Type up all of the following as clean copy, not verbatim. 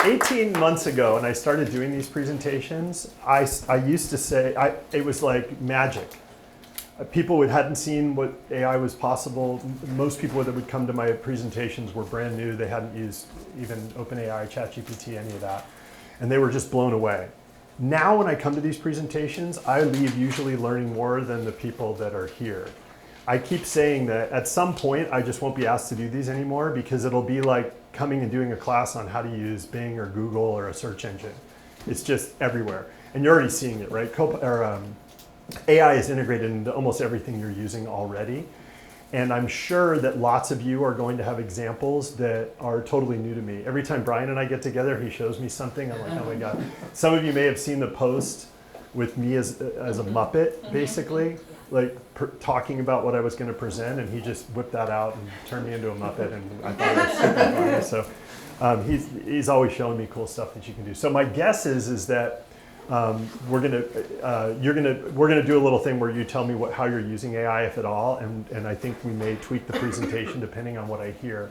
18 months ago, when I started doing these presentations, I used to say, it was like magic. People who hadn't seen what AI was possible. Most people that would come to my presentations were brand new. They hadn't used even OpenAI, ChatGPT, any of that. And they were just blown away. Now when I come to these presentations, I leave usually learning more than the people that are here. I keep saying that at some point, I just won't be asked to do these anymore because it'll be like coming and doing a class on how to use Bing or Google or a search engine. It's just everywhere. And you're already seeing it, right? AI is integrated into almost everything you're using already. And I'm sure that lots of you are going to have examples that are totally new to me. Every time Brian and I get together, he shows me something. I'm like, oh my God. Some of you may have seen the post with me as a Muppet, basically, like talking about what I was going to present. And he just whipped that out and turned me into a Muppet. And I thought it was super funny. So he's always showing me cool stuff that you can do. So my guess is that we're gonna do a little thing where you tell me how you're using AI, if at all, and I think we may tweak the presentation depending on what I hear.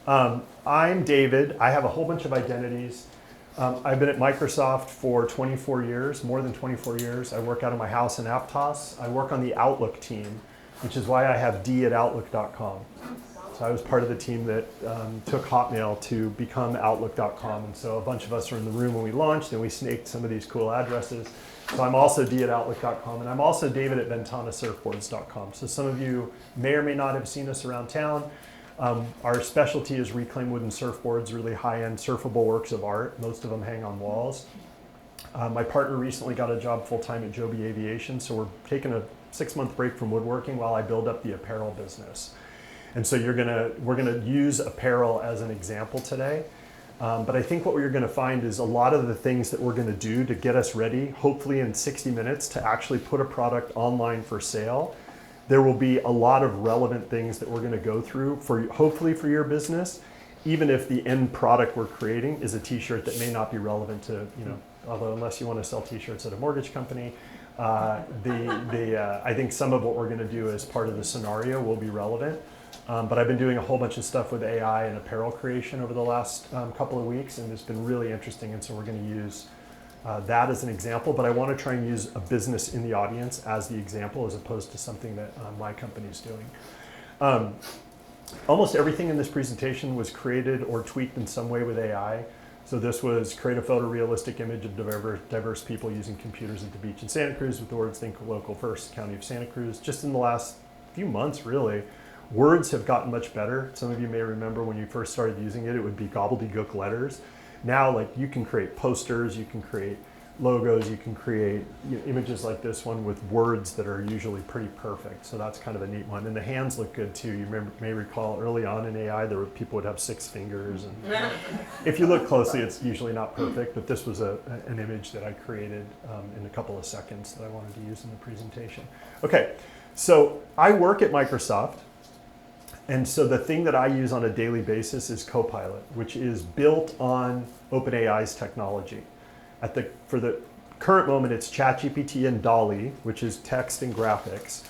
I'm David. I have a whole bunch of identities. I've been at Microsoft for 24 years, more than 24 years. I work out of my house in Aptos. I work on the Outlook team, which is why I have d@outlook.com. So I was part of the team that took Hotmail to become Outlook.com. And so a bunch of us were in the room when we launched and we snaked some of these cool addresses. So I'm also d@outlook.com, and I'm also David at Ventana Surfboards.com. So some of you may or may not have seen us around town. Our specialty is reclaimed wooden surfboards, really high-end surfable works of art. Most of them hang on walls. My partner recently got a job full-time at Joby Aviation, so we're taking a 6-month break from woodworking while I build up the apparel business. And so we're gonna use apparel as an example today. But I think what you're gonna find is a lot of the things that we're gonna do to get us ready, hopefully in 60 minutes, to actually put a product online for sale. There will be a lot of relevant things that we're gonna go through hopefully for your business, even if the end product we're creating is a t-shirt that may not be relevant to, although unless you wanna sell t-shirts at a mortgage company, I think some of what we're gonna do as part of the scenario will be relevant. But I've been doing a whole bunch of stuff with AI and apparel creation over the last couple of weeks, and it's been really interesting. And so we're going to use that as an example, but I want to try and use a business in the audience as the example as opposed to something that my company is doing. Almost everything in this presentation was created or tweaked in some way with AI. So this was create a photorealistic image of diverse people using computers at the beach in Santa Cruz with the words "Think Local First, County of Santa Cruz." Just in the last few months, really. Words have gotten much better. Some of you may remember when you first started using it, it would be gobbledygook letters. Now, like, you can create posters, you can create logos, you can create images like this one with words that are usually pretty perfect. So that's kind of a neat one. And the hands look good too. You may recall early on in AI, people would have 6 fingers. And if you look closely, it's usually not perfect, but this was an image that I created in a couple of seconds that I wanted to use in the presentation. Okay, so I work at Microsoft. And so the thing that I use on a daily basis is Copilot, which is built on OpenAI's technology. For the current moment, it's ChatGPT and DALL-E, which is text and graphics.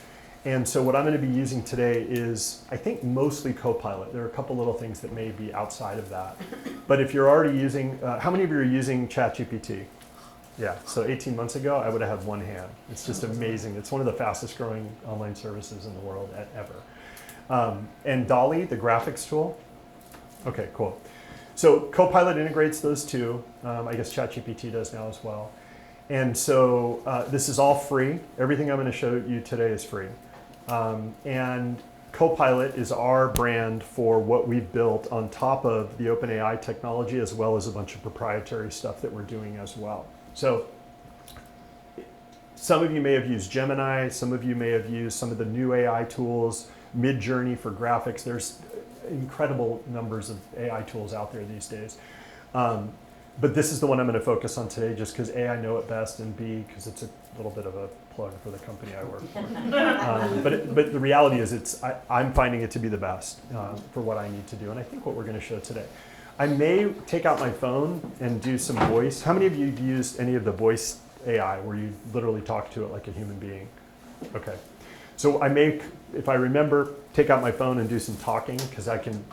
And so what I'm going to be using today is, I think, mostly Copilot. There are a couple little things that may be outside of that. But if you're already using, how many of you are using ChatGPT? Yeah, so 18 months ago, I would have had one hand. It's just amazing. It's one of the fastest growing online services in the world ever. And DALL-E, the graphics tool. Okay, cool. So Copilot integrates those two. I guess ChatGPT does now as well. And so this is all free. Everything I'm going to show you today is free. And Copilot is our brand for what we've built on top of the OpenAI technology, as well as a bunch of proprietary stuff that we're doing as well. So some of you may have used Gemini. Some of you may have used some of the new AI tools. Mid-Journey for graphics. There's incredible numbers of AI tools out there these days. But this is the one I'm going to focus on today just because A, I know it best, and B, because it's a little bit of a plug for the company I work for. But the reality is I'm finding it to be the best for what I need to do, and I think what we're going to show today. I may take out my phone and do some voice. How many of you have used any of the voice AI where you literally talk to it like a human being? Okay. So I may, if I remember, take out my phone and do some talking because I can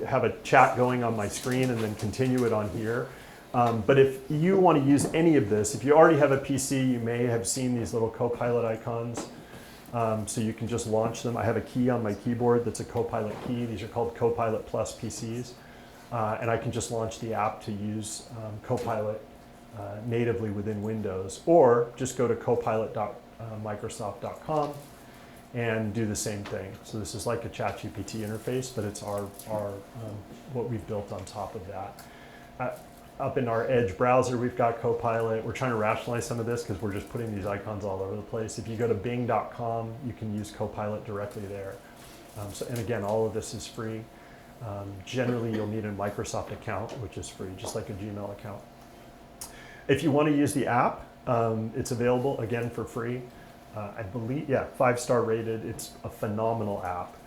have a chat going on my screen and then continue it on here. But if you want to use any of this, if you already have a PC, you may have seen these little Copilot icons. So you can just launch them. I have a key on my keyboard that's a Copilot key. These are called Copilot Plus PCs. And I can just launch the app to use Copilot natively within Windows, or just go to copilot.microsoft.com and do the same thing. So this is like a ChatGPT interface, but it's our what we've built on top of that. Up in our Edge browser, we've got Copilot. We're trying to rationalize some of this because we're just putting these icons all over the place. If you go to bing.com, you can use Copilot directly there. And again, all of this is free. Generally, you'll need a Microsoft account, which is free, just like a Gmail account. If you want to use the app, it's available, again, for free. I believe, 5-star rated. It's a phenomenal app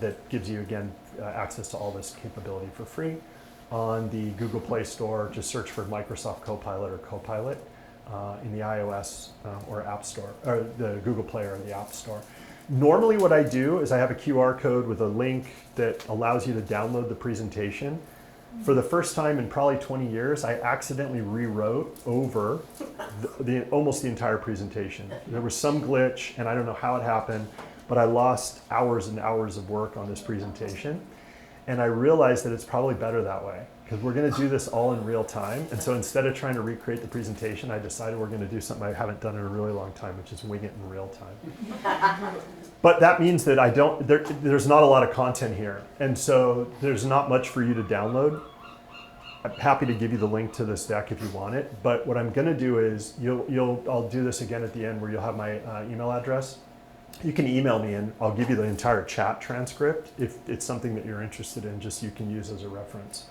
that gives you, again, access to all this capability for free. On the Google Play Store, just search for Microsoft Copilot or Copilot in the iOS or App Store, or the Google Play or the App Store. Normally what I do is I have a QR code with a link that allows you to download the presentation. For the first time in probably 20 years, I accidentally rewrote over almost the entire presentation. There was some glitch, and I don't know how it happened, but I lost hours and hours of work on this presentation. And I realized that it's probably better that way, because we're going to do this all in real time. And so instead of trying to recreate the presentation, I decided we're going to do something I haven't done in a really long time, which is wing it in real time. But that means that there's not a lot of content here. And so there's not much for you to download. I'm happy to give you the link to this deck if you want it. But what I'm going to do is I'll do this again at the end where you'll have my email address. You can email me and I'll give you the entire chat transcript if it's something that you're interested in, just so you can use as a reference.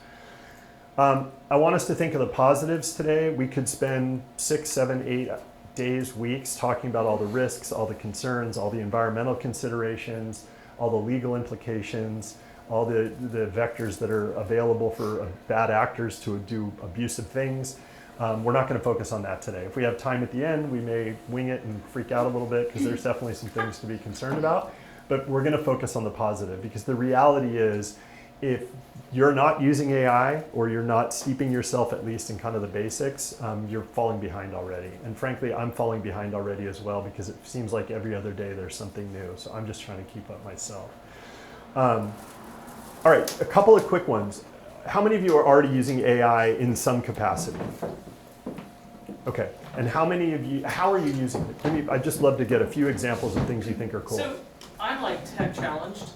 I want us to think of the positives today. We could spend 6, 7, 8 days, weeks talking about all the risks, all the concerns, all the environmental considerations, all the legal implications, all the vectors that are available for bad actors to do abusive things. We're not going to focus on that today. If we have time at the end, we may wing it and freak out a little bit because there's definitely some things to be concerned about. But we're going to focus on the positive, because the reality is if you're not using AI, or you're not steeping yourself at least in kind of the basics, you're falling behind already. And frankly, I'm falling behind already as well, because it seems like every other day there's something new. So I'm just trying to keep up myself. All right, a couple of quick ones. How many of you are already using AI in some capacity? Okay, and how many of you, how are you using it? I'd just love to get a few examples of things you think are cool. So I'm like tech challenged.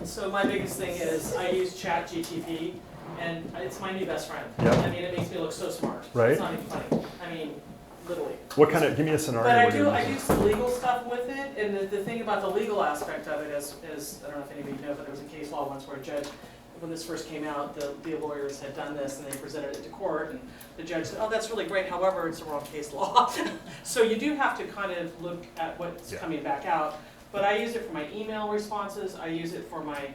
So my biggest thing is I use ChatGPT, and it's my new best friend. Yep. I mean, it makes me look so smart. Right. It's not even funny. I mean, literally. What kind of, give me a scenario. But I do some legal stuff with it, and the thing about the legal aspect of it is, I don't know if anybody knows, but there was a case law once where a judge, when this first came out, the lawyers had done this and they presented it to court, and the judge said, oh, that's really great, however, it's the wrong case law. So you do have to kind of look at what's coming back out. But I use it for my email responses, I use it for my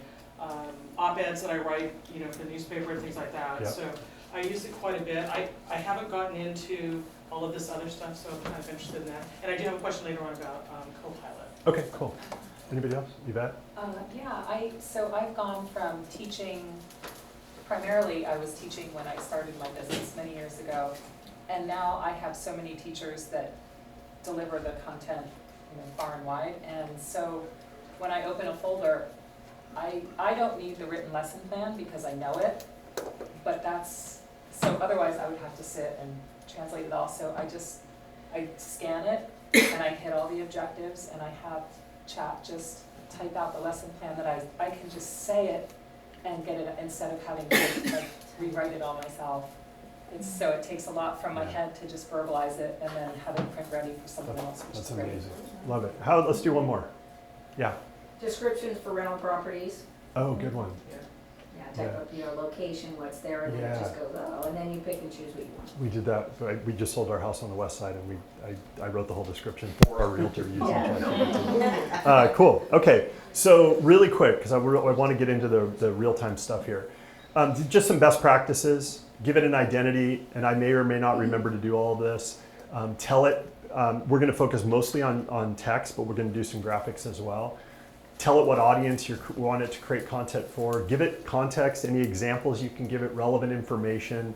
op-eds that I write, for the newspaper and things like that. Yep. So I use it quite a bit. I haven't gotten into all of this other stuff, so I'm kind of interested in that. And I do have a question later on about Copilot. Okay, cool. Anybody else? Yvette? So I've gone from teaching, primarily I was teaching when I started my business many years ago, and now I have so many teachers that deliver the content far and wide, and so when I open a folder, I don't need the written lesson plan because I know it, but so otherwise I would have to sit and translate it all. So I scan it and I hit all the objectives, and I have chat just type out the lesson plan that I can just say it and get it instead of having to rewrite it all myself. So it takes a lot from my head to just verbalize it and then have it print ready for someone else, which That's is great. amazing. Love it. Let's do one more. Yeah. Descriptions for rental properties. Oh, good one. Yeah, type up your location, what's there, and then it just goes, oh, and then you pick and choose what you want. We did that. We just sold our house on the west side, and I wrote the whole description for our realtor using ChatGPT. Cool. Okay. So really quick, because I want to get into the real-time stuff here. Just some best practices. Give it an identity, and I may or may not remember to do all of this. Tell it. We're going to focus mostly on text, but we're going to do some graphics as well. Tell it what audience you want it to create content for. Give it context, any examples you can give it, relevant information.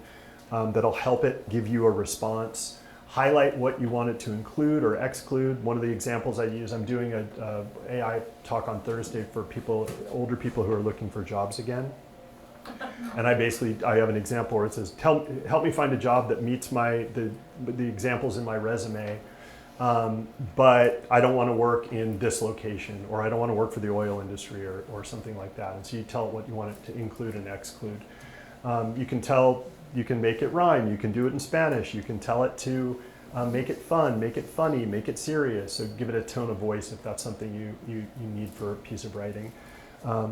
that'll help it give you a response. Highlight what you want it to include or exclude. One of the examples I use, I'm doing a AI talk on Thursday for people, older people who are looking for jobs again. And I have an example where it says, help me find a job that meets the examples in my resume, but I don't want to work in this location, or I don't want to work for the oil industry, or something like that. And so you tell it what you want it to include and exclude. You can make it rhyme, you can do it in Spanish, you can tell it to make it fun, make it funny, make it serious. So give it a tone of voice if that's something you need for a piece of writing.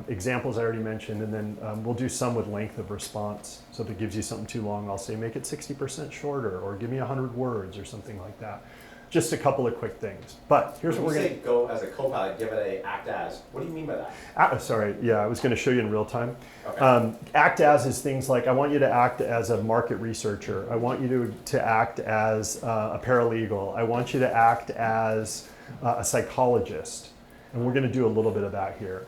Examples I already mentioned, and then we'll do some with length of response. So if it gives you something too long, I'll say make it 60% shorter, or give me 100 words or something like that. Just a couple of quick things. But here's what we're going to go as a co-pilot, give it a act as. What do you mean by that? Sorry, yeah, I was going to show you in real time. Okay. Act as is things like, I want you to act as a market researcher. I want you to act as a paralegal. I want you to act as a psychologist. And we're going to do a little bit of that here.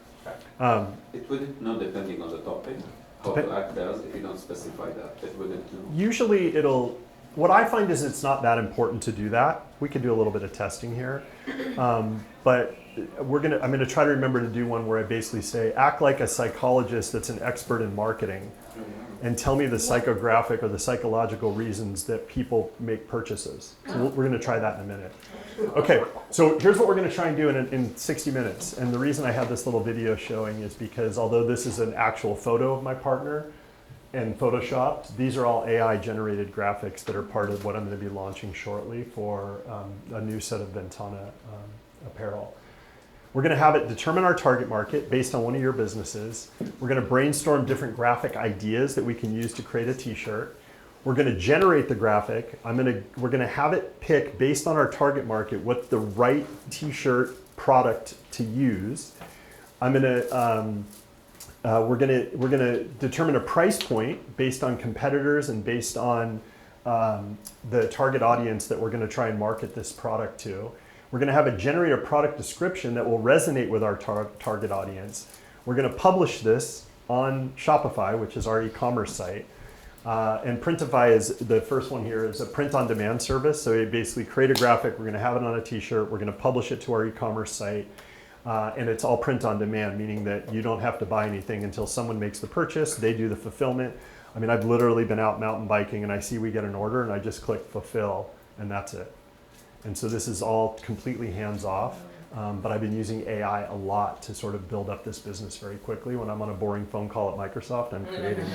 It wouldn't know, depending on the topic, how to act as. If you don't specify that, it wouldn't know. Usually what I find is it's not that important to do that. We could do a little bit of testing here. But I'm gonna try to remember to do one where I basically say, act like a psychologist that's an expert in marketing, and tell me the psychographic or the psychological reasons that people make purchases. So we're gonna try that in a minute. Okay, so here's what we're gonna try and do in 60 minutes. And the reason I have this little video showing is because although this is an actual photo of my partner and photoshopped, these are all AI generated graphics that are part of what I'm gonna be launching shortly for a new set of Ventana apparel. We're gonna have it determine our target market based on one of your businesses. We're gonna brainstorm different graphic ideas that we can use to create a t-shirt. We're gonna generate the graphic. We're gonna have it pick based on our target market what's the right t-shirt product to use. We're gonna determine a price point based on competitors and based on the target audience that we're gonna try and market this product to. We're gonna have it generate a product description that will resonate with our target audience. We're gonna publish this on Shopify, which is our e-commerce site. And Printify is the first one here, is a print-on-demand service. So we basically create a graphic, we're gonna have it on a t-shirt, we're gonna publish it to our e-commerce site, and it's all print-on-demand, meaning that you don't have to buy anything until someone makes the purchase, they do the fulfillment. I mean, I've literally been out mountain biking and I see we get an order and I just click fulfill, and that's it. And so this is all completely hands-off, but I've been using AI a lot to sort of build up this business very quickly. When I'm on a boring phone call at Microsoft, I'm creating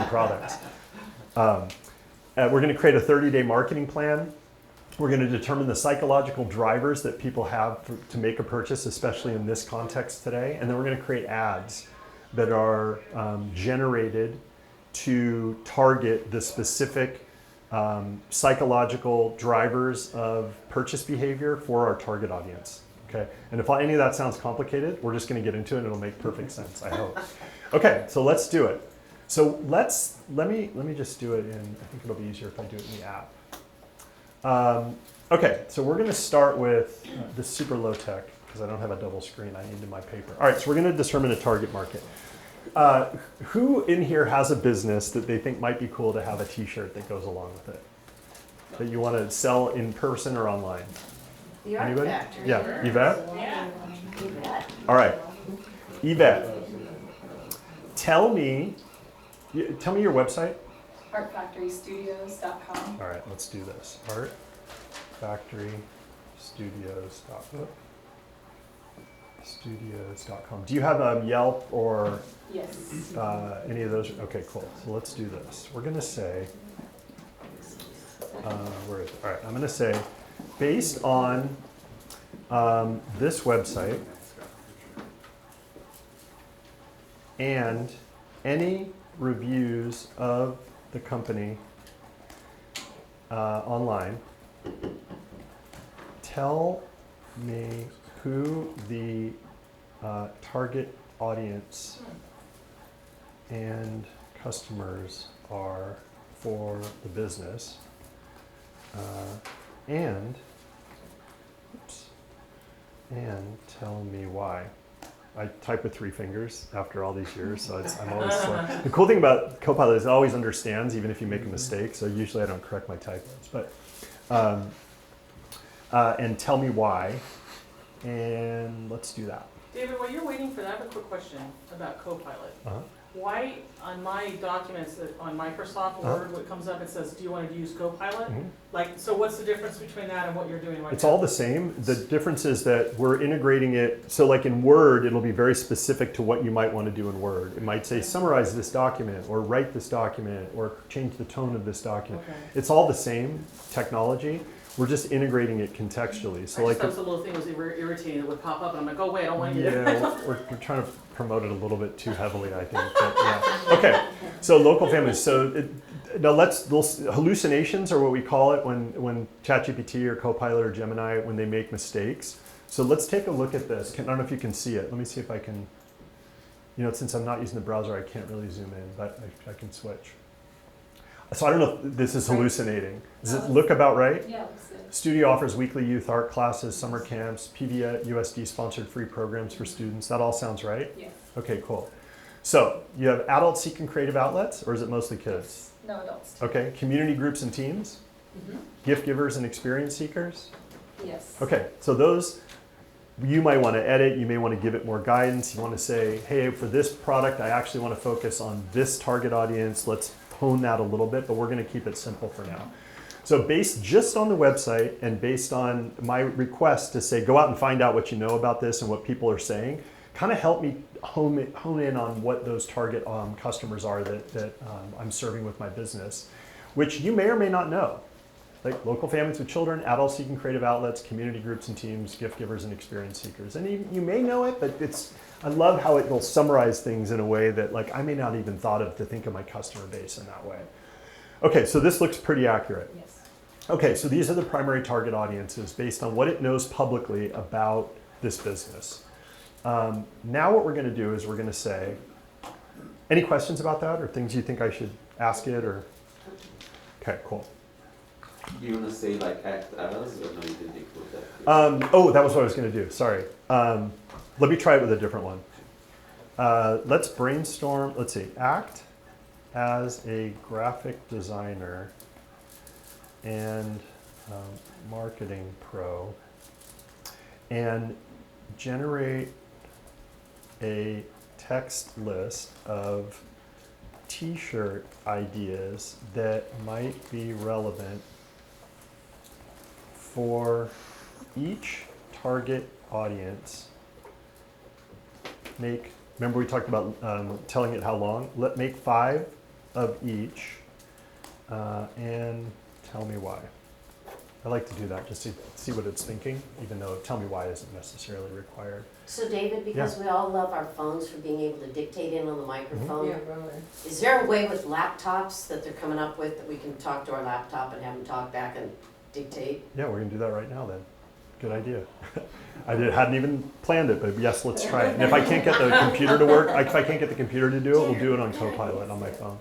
products. We're gonna create a 30-day marketing plan. We're gonna determine the psychological drivers that people have to make a purchase, especially in this context today. And then we're gonna create ads that are generated to target the specific psychological drivers of purchase behavior for our target audience. Okay, and if any of that sounds complicated, we're just going to get into it and it'll make perfect sense, I hope. Okay, so let's do it. So let me just do it in, I think it'll be easier if I do it in the app. Okay, so we're going to start with this super low tech because I don't have a double screen. I need my paper. All right, so we're going to determine a target market. Who in here has a business that they think might be cool to have a t-shirt that goes along with it? That you want to sell in person or online? The Art Anybody? Factory. Yeah, Yvette? Yeah. Yvette. All right, Yvette, tell me your website. Artfactorystudios.com. All right, let's do this. Artfactorystudios.com. Do you have a Yelp or Yes. any of those? Okay, cool. So let's do this. We're going to say, where is it? All right, I'm going to say, based on this website and any reviews of the company online, tell me who the target audience and customers are for the business, and tell me why. I type with 3 fingers after all these years, so I'm always slow. The cool thing about Copilot is it always understands, even if you make a mistake, so usually I don't correct my typos. But and tell me why, and let's do that. David, while you're waiting for that, I have a quick question about Copilot. Why on my documents on Microsoft Word, what comes up, it says, do you want to use Copilot? Like, so what's the difference between that and what you're doing right now? It's all the same. The difference is that we're integrating it. So like in Word, it'll be very specific to what you might want to do in Word. It might say, summarize this document, or write this document, or change the tone of this document. Okay. It's all the same technology. We're just integrating it contextually. So I like, just thought the little thing was irritating that would pop up, and I'm like, oh wait, I don't want to get it. yeah, we're trying to promote it a little bit too heavily, I think. But yeah. Okay, so local families. So now hallucinations are what we call it when ChatGPT or Copilot or Gemini, when they make mistakes. So let's take a look at this. I don't know if you can see it. Let me see if I can, since I'm not using the browser, I can't really zoom in, but I can switch. So I don't know if this is hallucinating. Does it look about right? Yeah, looks good. Studio offers weekly youth art classes, summer camps, PVA, USD sponsored free programs for students. That all sounds right? Yeah. Okay, cool. So you have adults seeking creative outlets, or is it mostly kids? No, adults too. Okay, community groups and teams, gift givers and experience seekers. Yes. Okay, so those you might want to edit, you may want to give it more guidance. You want to say, hey, for this product, I actually want to focus on this target audience. Let's hone that a little bit, but we're going to keep it simple for now. So based just on the website and based on my request to say, go out and find out what you know about this and what people are saying, kind of help me hone in on what those target customers are that I'm serving with my business, which you may or may not know. Like local families with children, adults seeking creative outlets, community groups and teams, gift givers and experience seekers. And you may know it, but I love how it will summarize things in a way that like I may not even thought of to think of my customer base in that way. Okay, so this looks pretty accurate. Yes. Okay, so these are the primary target audiences based on what it knows publicly about this business. Now what we're going to do is we're going to say, any questions about that or things you think I should ask it or? Okay, cool. Do you want to say like act as, or no, you didn't include that? Oh, that was what I was going to do. Sorry. Let me try it with a different one. Let's brainstorm. Let's see. Act as a graphic designer and marketing pro and generate a text list of t-shirt ideas that might be relevant for each target audience. Remember we talked about telling it how long? Make 5 of each and tell me why. I like to do that just to see what it's thinking, even though tell me why isn't necessarily required. So David, because we all love our phones for being able to dictate in on the microphone, really. is there a way with laptops that they're coming up with that we can talk to our laptop and have them talk back and dictate? Yeah, we're gonna do that right now then. Good idea. Hadn't even planned it, but yes, let's try it. And if I can't get the computer to work, if I can't get the computer to do it, we'll do it on Copilot on my phone.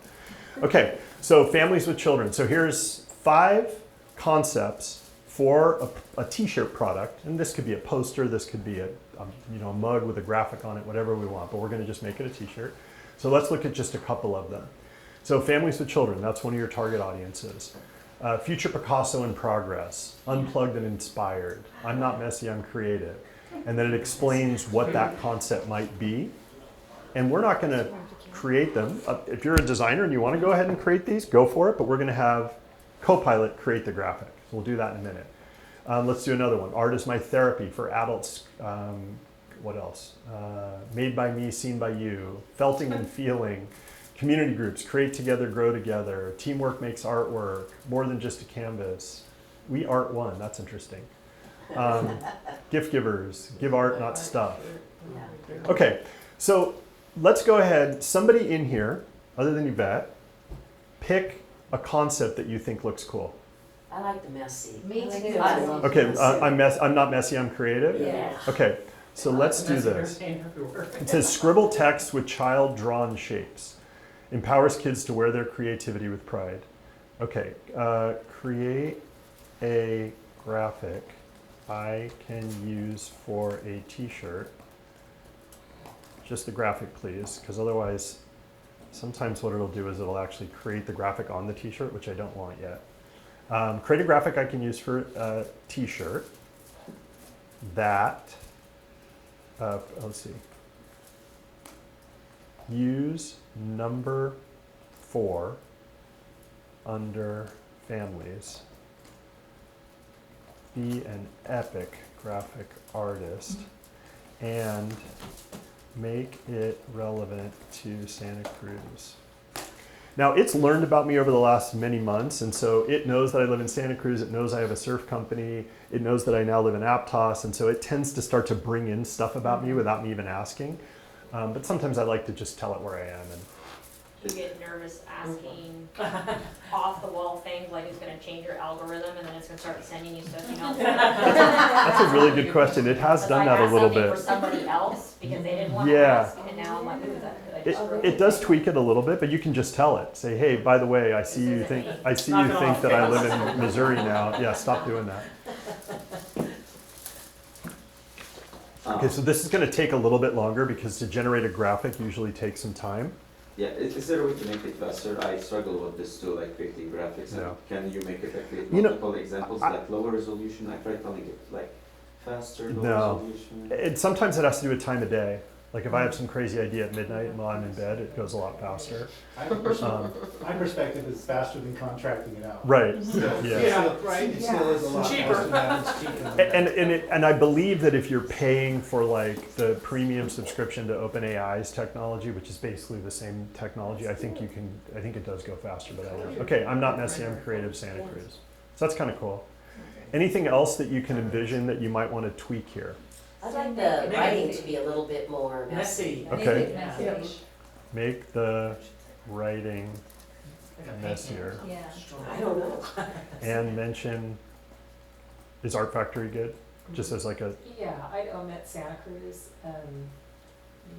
Okay, so families with children. So here's 5 concepts for a t-shirt product. And this could be a poster, this could be a mug with a graphic on it, whatever we want, but we're gonna just make it a t-shirt. So let's look at just a couple of them. So families with children, that's one of your target audiences. Future Picasso in progress, unplugged and inspired. I'm not messy, I'm creative. And then it explains what that concept might be. And we're not gonna create them. If you're a designer and you wanna go ahead and create these, go for it, but we're gonna have Copilot create the graphic. We'll do that in a minute. Let's do another one. Art is my therapy for adults. What else? Made by me, seen by you. Felting and feeling. Community groups, create together, grow together. Teamwork makes artwork, more than just a canvas. We art one, that's interesting. Gift givers, give art, not stuff. Yeah. Okay, so let's go ahead. Somebody in here, other than Yvette, pick a concept that you think looks cool. I like the messy. Me too. I love Okay, messy. I'm not messy, I'm creative. Yeah. Okay, so let's do this. It says scribble text with child-drawn shapes. Empowers kids to wear their creativity with pride. Okay, create a graphic I can use for a t-shirt just the graphic, please, because otherwise, sometimes what it'll do is it'll actually create the graphic on the t-shirt, which I don't want yet. Create a graphic I can use for a t-shirt that, let's see, use number 4 under families. Be an epic graphic artist and make it relevant to Santa Cruz. Now, it's learned about me over the last many months, and so it knows that I live in Santa Cruz, it knows I have a surf company, it knows that I now live in Aptos, and so it tends to start to bring in stuff about me without me even asking. But sometimes I like to just tell it where I am. And You get nervous asking off-the-wall things like it's gonna change your algorithm and then it's gonna start sending you stuff you don't want. that's a really good question. It has done that a little bit. I asked something for somebody else because they didn't want to Yeah. ask, and now I'm like, ooh, that could I just. It does tweak it a little bit, but you can just tell it. Say, hey, by the way, I see you think that I live in Missouri now. Yeah, stop doing that. Okay, so this is going to take a little bit longer because to generate a graphic usually takes some time. Yeah, is there a way to make it faster? I struggle with this too, like creating graphics. Yeah. Can you make it create You know, multiple examples, like lower resolution? I tried telling it like faster, lower No. resolution. Sometimes it has to do with time of day. Like if I have some crazy idea at midnight while I'm in bed, it goes a lot faster. My perspective is faster than contracting it out. Right. Still, Yeah. right? It still is a lot Cheaper. faster than that. It's cheaper than that. And I believe that if you're paying for like the premium subscription to OpenAI's technology, which is basically the same technology, I think it does go faster, but I don't know. Okay, I'm not messy, I'm creative Santa Cruz. So that's kind of cool. Anything else that you can envision that you might want to tweak here? I'd like the writing to be a little bit more Messy. Okay. Yeah. Make the writing messier. Yeah. I don't know. And mention, is Art Factory good? Just as like a, Yeah, I'd omit Santa Cruz and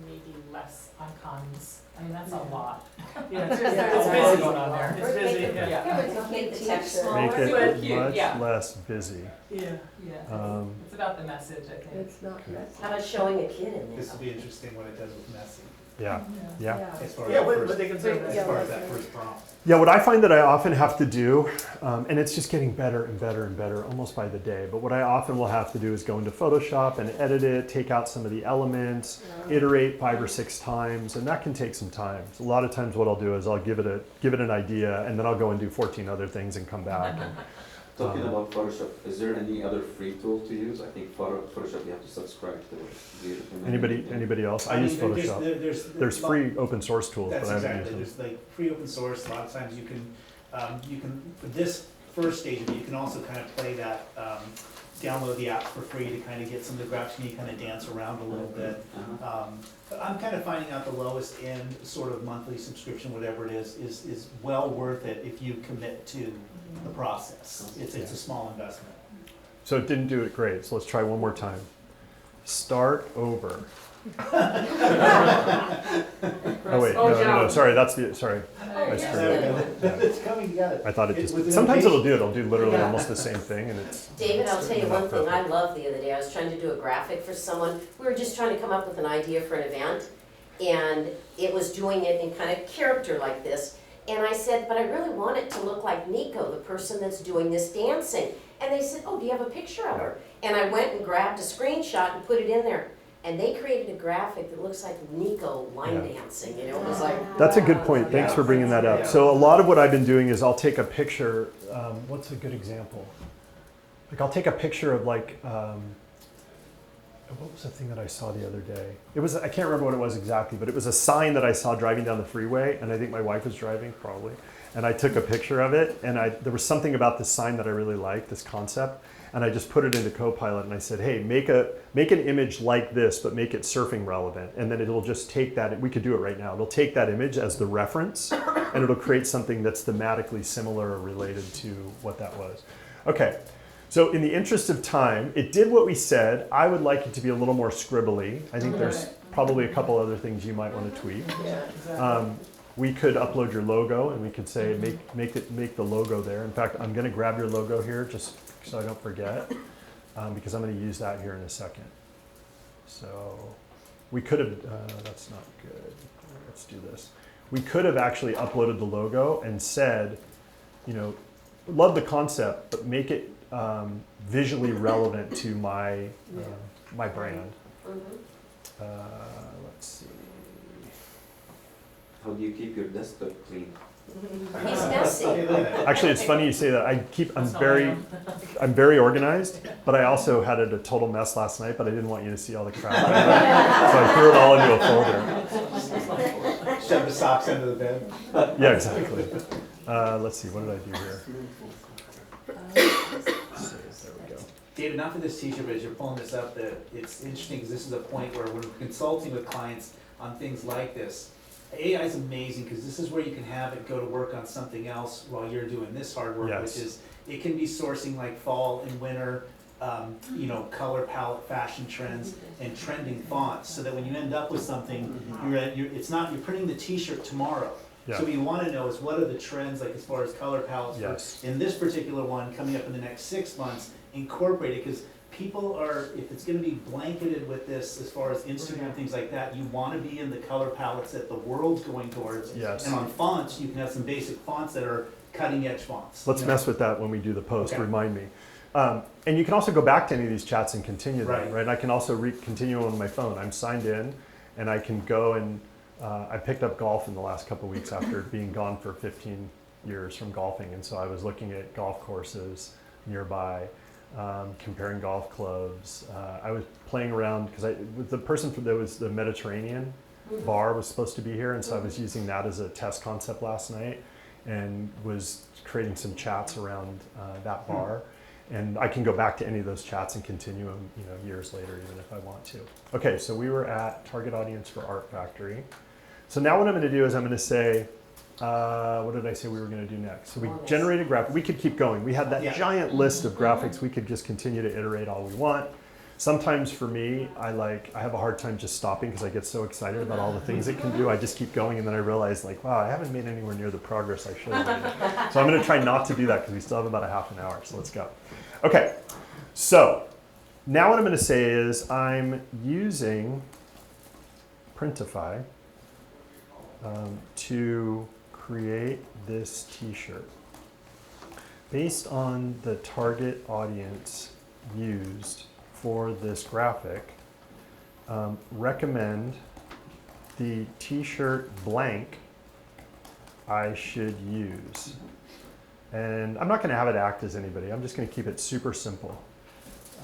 maybe less icons. I mean, that's a lot. Yeah, it's There's busy. a lot going on there. It's busy, yeah. Yeah. But Make the the text teacher. smaller. make It's it cute, much yeah. less busy. Yeah. Yeah, it's about the message, I think. It's not messy. How about showing a kid in This there? will be interesting what it does with messy, Yeah, yeah. as far Yeah, as, but first, they can say as that. far as that first prompt. Yeah, what I find that I often have to do, and it's just getting better and better and better almost by the day, but what I often will have to do is go into Photoshop and edit it, take out some of the elements, iterate 5 or 6 times, and that can take some time. So a lot of times what I'll do is I'll give it an idea, and then I'll go and do 14 other things and come back. And, Talking about Photoshop, is there any other free tool to use? I think Photoshop you have to subscribe to. Do you recommend anybody else? I use mean, Photoshop. There's free open source tools, That's but I haven't exactly, used them. there's like free open source, a lot of times you can, for this first stage of it, you can also kind of play that, download the app for free to kind of get some of the graphics, and you kind of dance around a little bit. But I'm kind of finding out the lowest end sort of monthly subscription, whatever it is well worth it if you commit to the process. It's a small investment. So it didn't do it great, so let's try one more time. Start over. Oh wait, no, sorry, I screwed it. It's coming together. I thought it It just, was sometimes innovation. it'll do literally almost the same thing, and it's. David, I'll tell you not one thing I perfect. loved the other day. I was trying to do a graphic for someone. We were just trying to come up with an idea for an event. And it was doing it in kind of character like this. And I said, but I really want it to look like Nico, the person that's doing this dancing. And they said, oh, do you have a picture of her? And I went and grabbed a screenshot and put it in there. And they created a graphic that looks like Nico line Yeah. dancing, you know, it was like. That's a good point, thanks for bringing that up. So a lot of what I've been doing is I'll take a picture, what's a good example? Like I'll take a picture of like, what was the thing that I saw the other day? It was, I can't remember what it was exactly, but it was a sign that I saw driving down the freeway, and I think my wife was driving, probably. And I took a picture of it, and there was something about this sign that I really liked, this concept, and I just put it into Copilot, and I said, hey, make an image like this, but make it surfing relevant. And then it'll just take that, we could do it right now, it'll take that image as the reference, and it'll create something that's thematically similar or related to what that was. Okay. So in the interest of time, it did what we said. I would like it to be a little more scribbly. I think there's probably a couple other things you might want to tweak. Yeah, exactly. We could upload your logo, and we could say make the logo there. In fact, I'm going to grab your logo here just so I don't forget, because I'm going to use that here in a second. So we could have, that's not good. Let's do this. We could have actually uploaded the logo and said, you know, love the concept, but make it visually relevant to my, my brand. Let's see. How do you keep your desktop clean? He's messy. Actually, it's funny you say that. I'm That's how I I'm very organized, but I also had it a total mess last night, but I didn't want you to see all the crap. So I threw it all into a folder. Shove the socks under the bed. Yeah, exactly. Let's see, what did I do here? There we go. David, not for this t-shirt, but as you're pulling this up, that it's interesting because this is a point where when we're consulting with clients on things like this, AI is amazing because this is where you can have it go to work on something else while you're doing this hard work, Yes. which is, it can be sourcing like fall and winter, you know, color palette, fashion trends, and trending fonts, so that when you end up with something, you're printing the t-shirt tomorrow. Yeah. So what you want to know is what are the trends, like as far as color palettes, for- Yes. in this particular one, coming up in the next 6 months, incorporate it, because people are, if it's gonna be blanketed with this, as far as Instagram, things like that, you wanna be in the color palettes that the world's going towards. Yes. And on fonts, you can have some basic fonts that are cutting edge fonts. Let's you know? mess with that when we do the post, Okay. remind me. And you can also go back to any of these chats and continue them, Right. right? I can also continue on my phone. I'm signed in and I can go and, I picked up golf in the last couple of weeks after being gone for 15 years from golfing. And so I was looking at golf courses nearby, comparing golf clubs. I was playing around because the person that was the Mediterranean bar was supposed to be here. And so I was using that as a test concept last night and was creating some chats around that bar. And I can go back to any of those chats and continue them, you know, years later, even if I want to. Okay, so we were at target audience for Art Factory. So now what I'm going to do is I'm going to say, what did I say we were going to do next? So we generated graphic. We could keep going. We had that Yeah. giant list of graphics. We could just continue to iterate all we want. Sometimes for me, I have a hard time just stopping because I get so excited about all the things it can do. I just keep going and then I realize like, wow, I haven't made anywhere near the progress I should have made. So I'm going to try not to do that because we still have about a half an hour. So let's go. Okay, so now what I'm going to say is I'm using Printify to create this t-shirt. Based on the target audience used for this graphic, recommend the t-shirt blank I should use. And I'm not going to have it act as anybody. I'm just going to keep it super simple.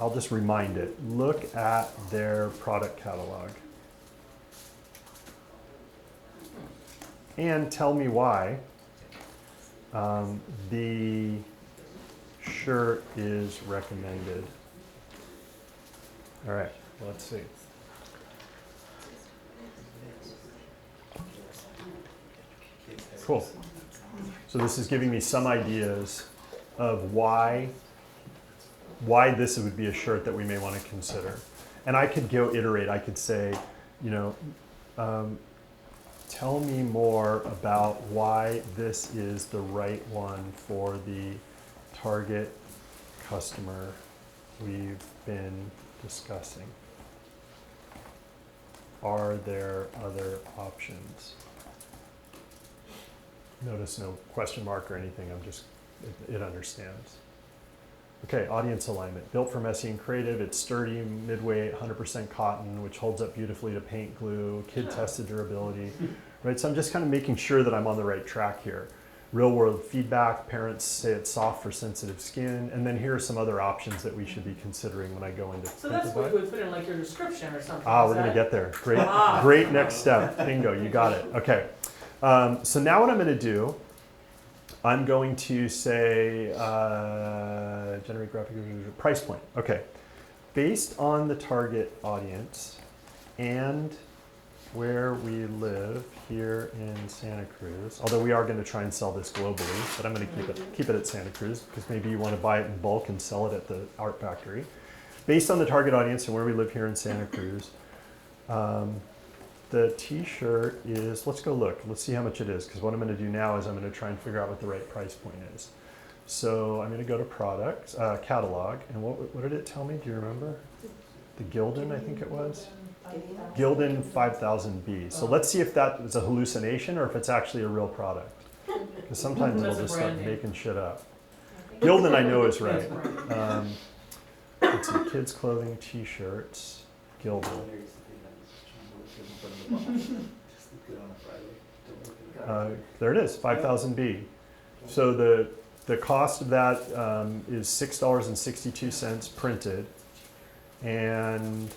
I'll just remind it. Look at their product catalog. And tell me why the shirt is recommended. All right, let's see. Cool. So this is giving me some ideas of why this would be a shirt that we may want to consider. And I could go iterate. I could say, you know, tell me more about why this is the right one for the target customer we've been discussing. Are there other options? Notice no question mark or anything. It understands. Okay, audience alignment. Built for messy and creative. It's sturdy, midweight, 100% cotton, which holds up beautifully to paint glue. Kid-tested durability. Right, so I'm just kind of making sure that I'm on the right track here. Real world feedback. Parents say it's soft for sensitive skin. And then here are some other options that we should be considering when I go into So that's what you would put in like your description or something. Ah, is we're going to that- get there. Great, great next step. Bingo, you got it. Okay. So now what I'm going to do, I'm going to say generate graphic price point. Okay. Based on the target audience and where we live here in Santa Cruz, although we are going to try and sell this globally, but I'm going to keep it at Santa Cruz because maybe you want to buy it in bulk and sell it at the Art Factory. Based on the target audience and where we live here in Santa Cruz, the t-shirt is, let's go look. Let's see how much it is, because what I'm going to do now is I'm going to try and figure out what the right price point is. So I'm going to go to products, catalog, and what did it tell me? Do you remember? The Gildan, I think it was. Gildan 5000B. So let's see if that is a hallucination or if it's actually a real product. Because sometimes it'll That's a just start brand name. making shit up. Gildan I know is right. That's right. Let's see, kids clothing, t-shirts, Gildan. There it is, 5000B. So the cost of that is $6.62 printed, and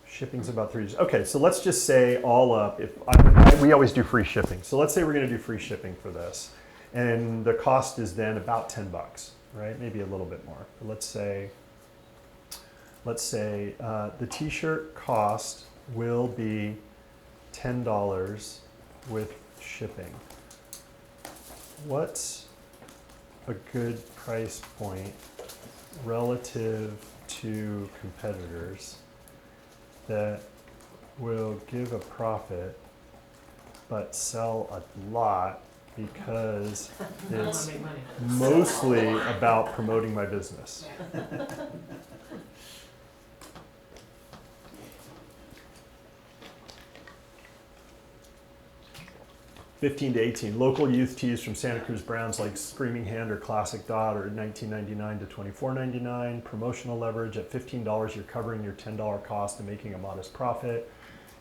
shipping's about $3. Okay, so let's just say all up, we always do free shipping. So let's say we're going to do free shipping for this, and the cost is then about $10, right? Maybe a little bit more. But let's say the t-shirt cost will be $10 with shipping. What's a good price point relative to competitors that will give a profit but sell a lot because I wanna it's make money. mostly about promoting my business? $15 to $18. Local youth tees from Santa Cruz brands like Screaming Hand or Classic Dot are $19.99 to $24.99. Promotional leverage at $15, you're covering your $10 cost and making a modest profit.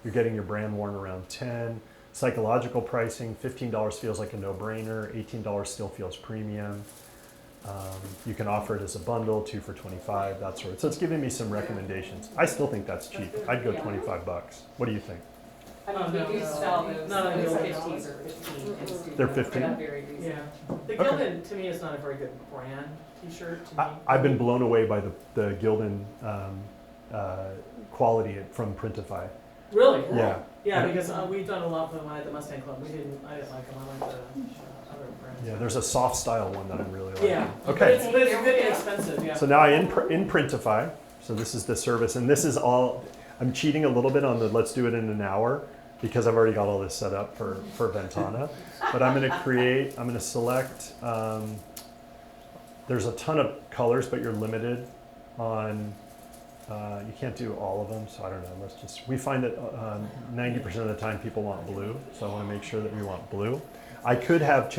You're getting your brand worn around $10. Psychological pricing, $15 feels like a no-brainer. $18 still feels premium. You can offer it as a bundle, 2 for $25, that sort of. So it's giving me some recommendations. I still think that's cheap. I'd go $25. What do you think? I mean, Oh, we do no. sell those, No, no, those no. 50s or 15 in student. They're for 15? that very reason. Yeah, the Gildan to me is not a very good brand t-shirt to me. I've been blown away by the Gildan quality from Printify. Really? Yeah. Yeah, because we've done a lot with them at the Mustang Club. I didn't like them. I like the other brands. Yeah, there's a soft style one that I'm really liking. Yeah. But Okay, it's really expensive, yeah. so now I in Printify. So this is the service, and this is all. I'm cheating a little bit on the let's do it in an hour because I've already got all this set up for Ventana. But I'm going to select. There's a ton of colors, but you're limited on. You can't do all of them, so I don't know. We find that 90% of the time people want blue, so I want to make sure that we want blue. I could have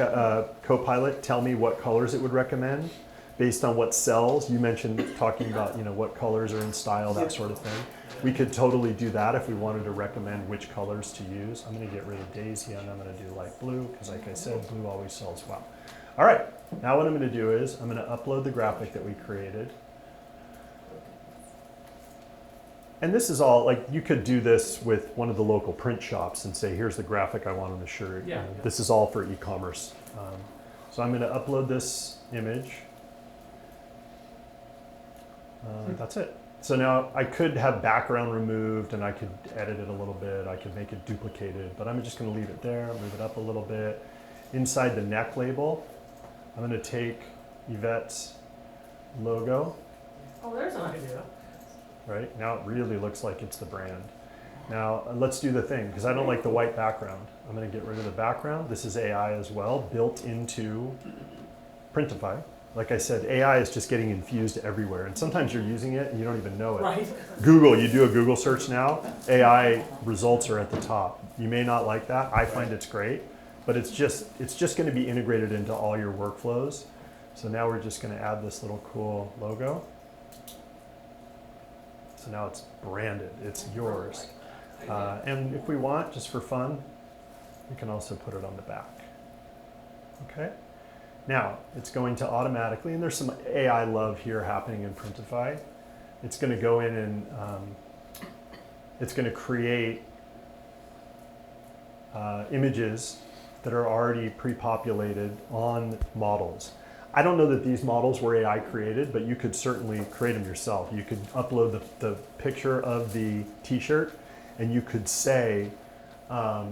Copilot tell me what colors it would recommend based on what sells. You mentioned talking about what colors are in style, that sort of thing. We could totally do that if we wanted to recommend which colors to use. I'm going to get rid of Daisy and I'm going to do light blue because, like I said, blue always sells well. All right, now what I'm going to do is I'm going to upload the graphic that we created. And this is all, like, you could do this with one of the local print shops and say, here's the graphic I want on the shirt. Yeah. This is all for e-commerce. So I'm going to upload this image. That's it. So now I could have background removed and I could edit it a little bit. I could make it duplicated, but I'm just going to leave it there, move it up a little bit. Inside the neck label, I'm going to take Yvette's logo. Oh, there's an idea. Right? Now it really looks like it's the brand. Now let's do the thing, because I don't like the white background. I'm going to get rid of the background. This is AI as well, built into Printify. Like I said, AI is just getting infused everywhere, and sometimes you're using it and you don't even know it. Right. Google, you do a Google search now, AI results are at the top. You may not like that. I find it's great, but it's just going to be integrated into all your workflows. So now we're just going to add this little cool logo. So now it's branded, it's yours. And if we want, just for fun, we can also put it on the back. Okay? Now, it's going to automatically, and there's some AI love here happening in Printify. It's going to go in and it's going to create images that are already pre-populated on models. I don't know that these models were AI created, but you could certainly create them yourself. You could upload the picture of the t-shirt and you could say, put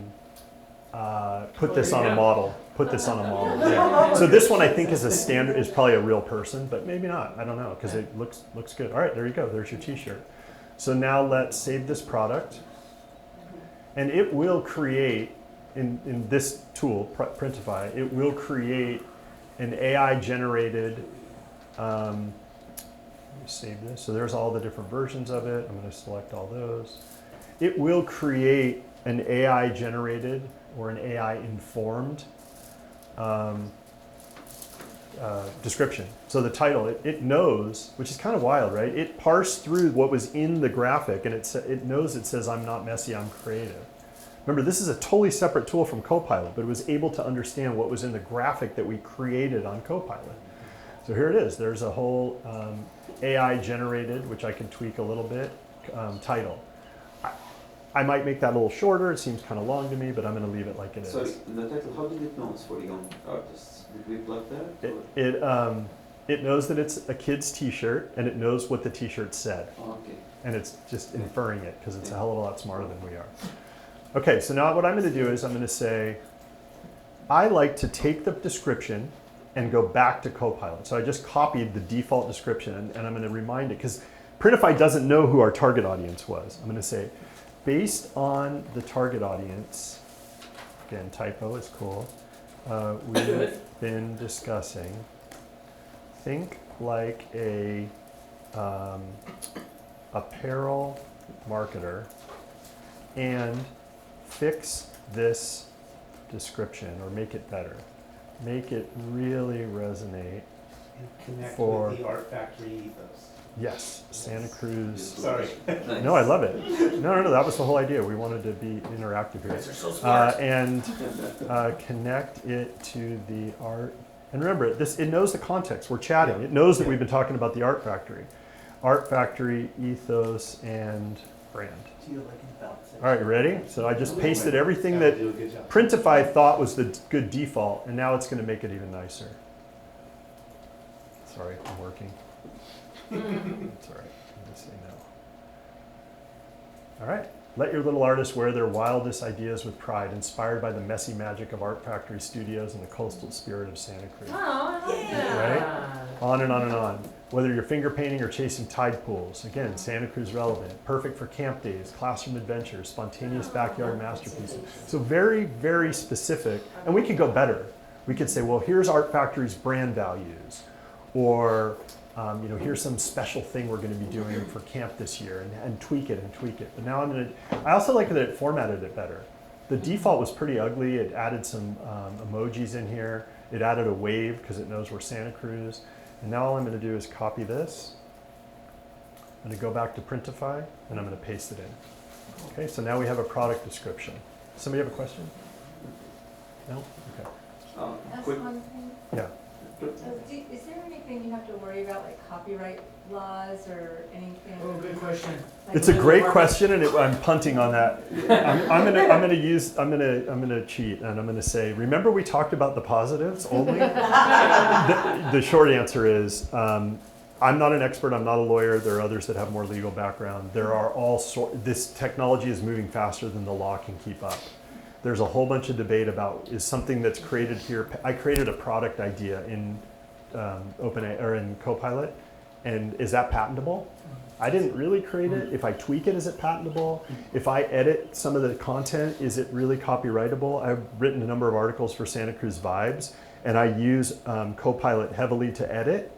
this on a model, put this on a model. Yeah. So this one I think is a standard, is probably a real person, but maybe not, I don't know, because it looks good. All right, there you go, there's your t-shirt. So now let's save this product and it will create, in this tool, Printify, it will create an AI generated Let me save this. So there's all the different versions of it. I'm going to select all those. It will create an AI generated or an AI informed description. So the title, it knows, which is kind of wild, right? It parsed through what was in the graphic, and it knows it says, I'm not messy, I'm creative. Remember, this is a totally separate tool from Copilot, but it was able to understand what was in the graphic that we created on Copilot. So here it is. There's a whole AI generated, which I can tweak a little bit, title. I might make that a little shorter. It seems kind of long to me, but I'm going to leave it like it is. Sorry, in the title, how did it know it's for young artists? Did we plug that? It knows that it's a kid's t-shirt, and it knows what the t-shirt said. Oh, okay. And it's just inferring it because it's a hell of a lot smarter than we are. Okay, so now what I'm going to do is I'm going to say, I like to take the description and go back to Copilot. So I just copied the default description, and I'm going to remind it, because Printify doesn't know who our target audience was. I'm going to say, based on the target audience, again, typo is cool, we've been discussing, think like a apparel marketer, and fix this description or make it better. Make it really resonate. And connect For- with the art factory ethos. Yes, Santa Cruz. Sorry. Nice. No, I love it. No, that was the whole idea. We wanted to be interactive here. Guys are so smart. And connect it to the art. And remember, it knows the context. We're chatting. It knows that we've been talking about the art factory. Art factory, ethos, and brand. All right, you ready? So I just pasted everything that Do a good job. Printify thought was the good default, and now it's going to make it even nicer. Sorry, I'm working. It's all right. I'm just saying no. All right. Let your little artists wear their wildest ideas with pride, inspired by the messy magic of Art Factory Studios and the coastal spirit of Santa Cruz. Oh, I like that. Right? On and on and on. Whether you're finger painting or chasing tide pools, again, Santa Cruz relevant, perfect for camp days, classroom adventures, spontaneous backyard masterpieces. So very, very specific, and we could go better. We could say, well, here's Art Factory's brand values, or here's some special thing we're going to be doing for camp this year, and tweak it and tweak it. But now I also like that it formatted it better. The default was pretty ugly. It added some emojis in here. It added a wave because it knows we're Santa Cruz. And now all I'm going to do is copy this. I'm going to go back to Printify, and I'm going to paste it in. Okay, so now we have a product description. Somebody have a question? No? Okay. That's Quick, one thing. Yeah. Is there anything you have to worry about, like copyright laws or anything? Oh, good question. Like It's a when- great question, and I'm punting on that. I'm gonna cheat, and I'm gonna say, remember we talked about the positives only? The short answer is, I'm not an expert. I'm not a lawyer. There are others that have more legal background. There are this technology is moving faster than the law can keep up. There's a whole bunch of debate about, is something that's created here. I created a product idea in in Copilot, and is that patentable? I didn't really create it. If I tweak it, is it patentable? If I edit some of the content, is it really copyrightable? I've written a number of articles for Santa Cruz Vibes, and I use Copilot heavily to edit.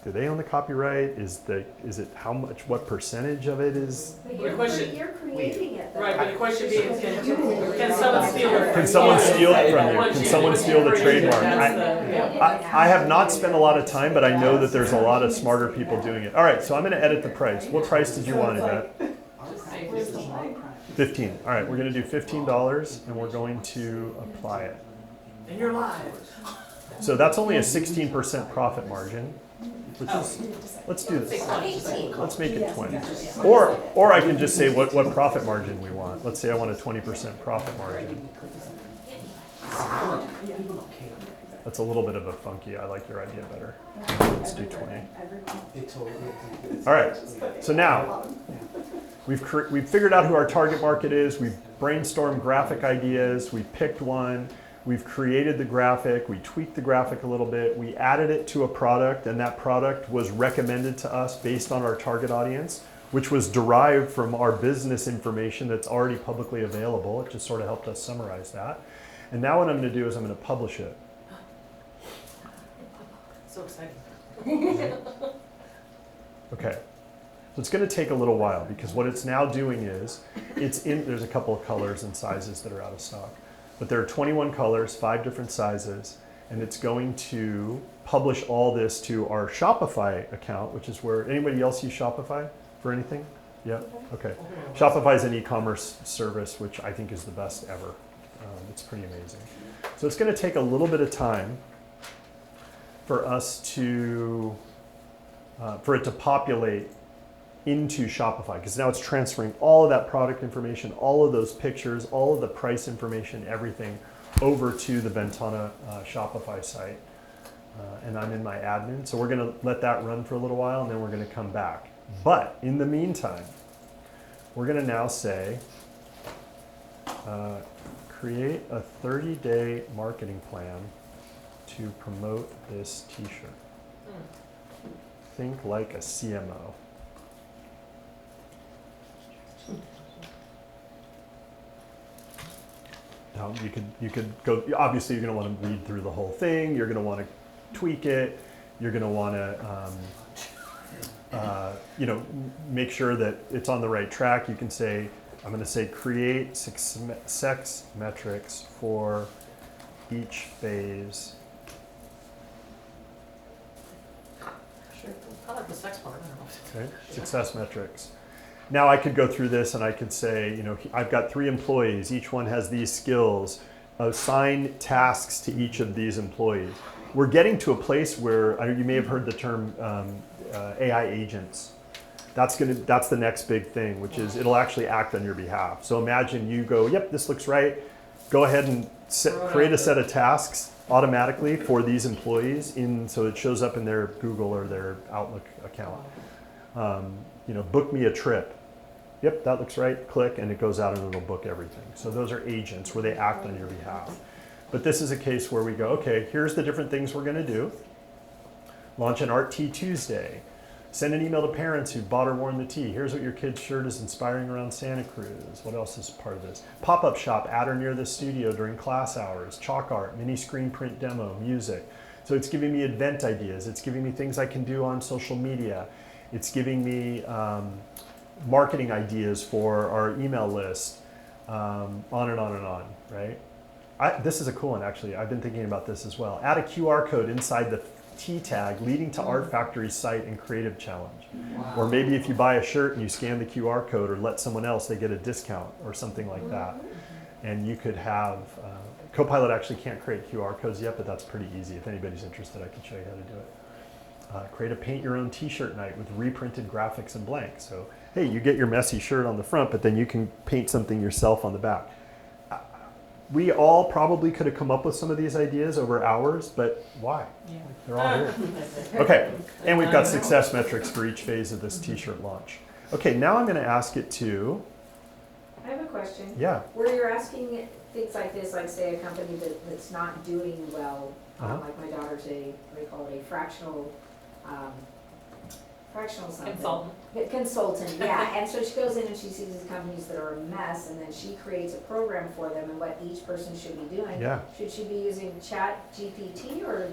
Do they own the copyright? Is it how much? What percentage of it is? But The question- you're creating it though. Right, but the question being, can someone steal it? Can someone steal it from you? Once Can someone steal the once you create it, trademark? that's the- yeah. I have not spent a lot of time, but I know that there's a lot of smarter people doing it. All right, so I'm going to edit the price. What price did you want, Yvette? 15. All right, we're going to do $15, and we're going to apply it. And you're live. So that's only a 16% profit margin, which is, let's do this. 18. Let's make it 20. Or I can just say what profit margin we want. Let's say I want a 20% profit margin. That's a little bit of a funky, I like your idea better. Let's do 20. All right, so now we've figured out who our target market is. We've brainstormed graphic ideas. We picked one. We've created the graphic. We tweaked the graphic a little bit. We added it to a product, and that product was recommended to us based on our target audience, which was derived from our business information that's already publicly available. It just sort of helped us summarize that. And now what I'm going to do is I'm going to publish it. So exciting. Okay. So it's going to take a little while because what it's now doing is, there's a couple of colors and sizes that are out of stock, but there are 21 colors, 5 different sizes, and it's going to publish all this to our Shopify account, which is where, anybody else use Shopify for anything? Yeah, okay. Shopify is an e-commerce service, which I think is the best ever. It's pretty amazing. So it's going to take a little bit of time for us to, for it to populate into Shopify, because now it's transferring all of that product information, all of those pictures, all of the price information, everything over to the Ventana Shopify site. And I'm in my admin, so we're going to let that run for a little while, and then we're going to come back. But in the meantime, we're going to now say, create a 30-day marketing plan to promote this t-shirt. Think like a CMO. Now, you could go, obviously you're going to want to read through the whole thing, you're going to want to tweak it, you're going to want to make sure that it's on the right track. You can say, I'm going to say create success metrics for each phase. Sure, I like the sex part, I don't know. Okay, success metrics. Now I could go through this and I could say, I've got 3 employees, each one has these skills, assign tasks to each of these employees. We're getting to a place where, you may have heard the term AI agents. That's the next big thing, which is it'll actually act on your behalf. So imagine you go, yep, this looks right. Go ahead and create a set of tasks automatically for these employees, so it shows up in their Google or their Outlook account. Book me a trip. Yep, that looks right. Click, and it goes out and it'll book everything. So those are agents where they act on your behalf. But this is a case where we go, okay, here's the different things we're going to do. Launch an Art Tea Tuesday. Send an email to parents who've bought or worn the tee. Here's what your kid's shirt is inspiring around Santa Cruz. What else is part of this? Pop-up shop at or near the studio during class hours. Chalk art, mini screen print demo, music. So it's giving me event ideas. It's giving me things I can do on social media. It's giving me marketing ideas for our email list, on and on and on, right? This is a cool one, actually. I've been thinking about this as well. Add a QR code inside the T tag leading to Art Factory's site and creative challenge. Wow. Or maybe if you buy a shirt and you scan the QR code or let someone else, they get a discount or something like that. And you could have, Copilot actually can't create QR codes yet, but that's pretty easy. If anybody's interested, I can show you how to do it. Create a paint your own t-shirt night with reprinted graphics and blank. So, hey, you get your messy shirt on the front, but then you can paint something yourself on the back. We all probably could have come up with some of these ideas over hours, but why? Yeah. They're all here. Okay, and we've got success metrics for each phase of this t-shirt launch. Okay, now I'm going to ask it to, I have a question. yeah. Where you're asking things like this, like say a company that's not doing well, like my daughter's what do they call it, a fractional something. Consultant, yeah. And so she goes in and she sees these companies that are a mess, and then she creates a program for them and what each person should be doing. Yeah. Should she be using Chat GPT or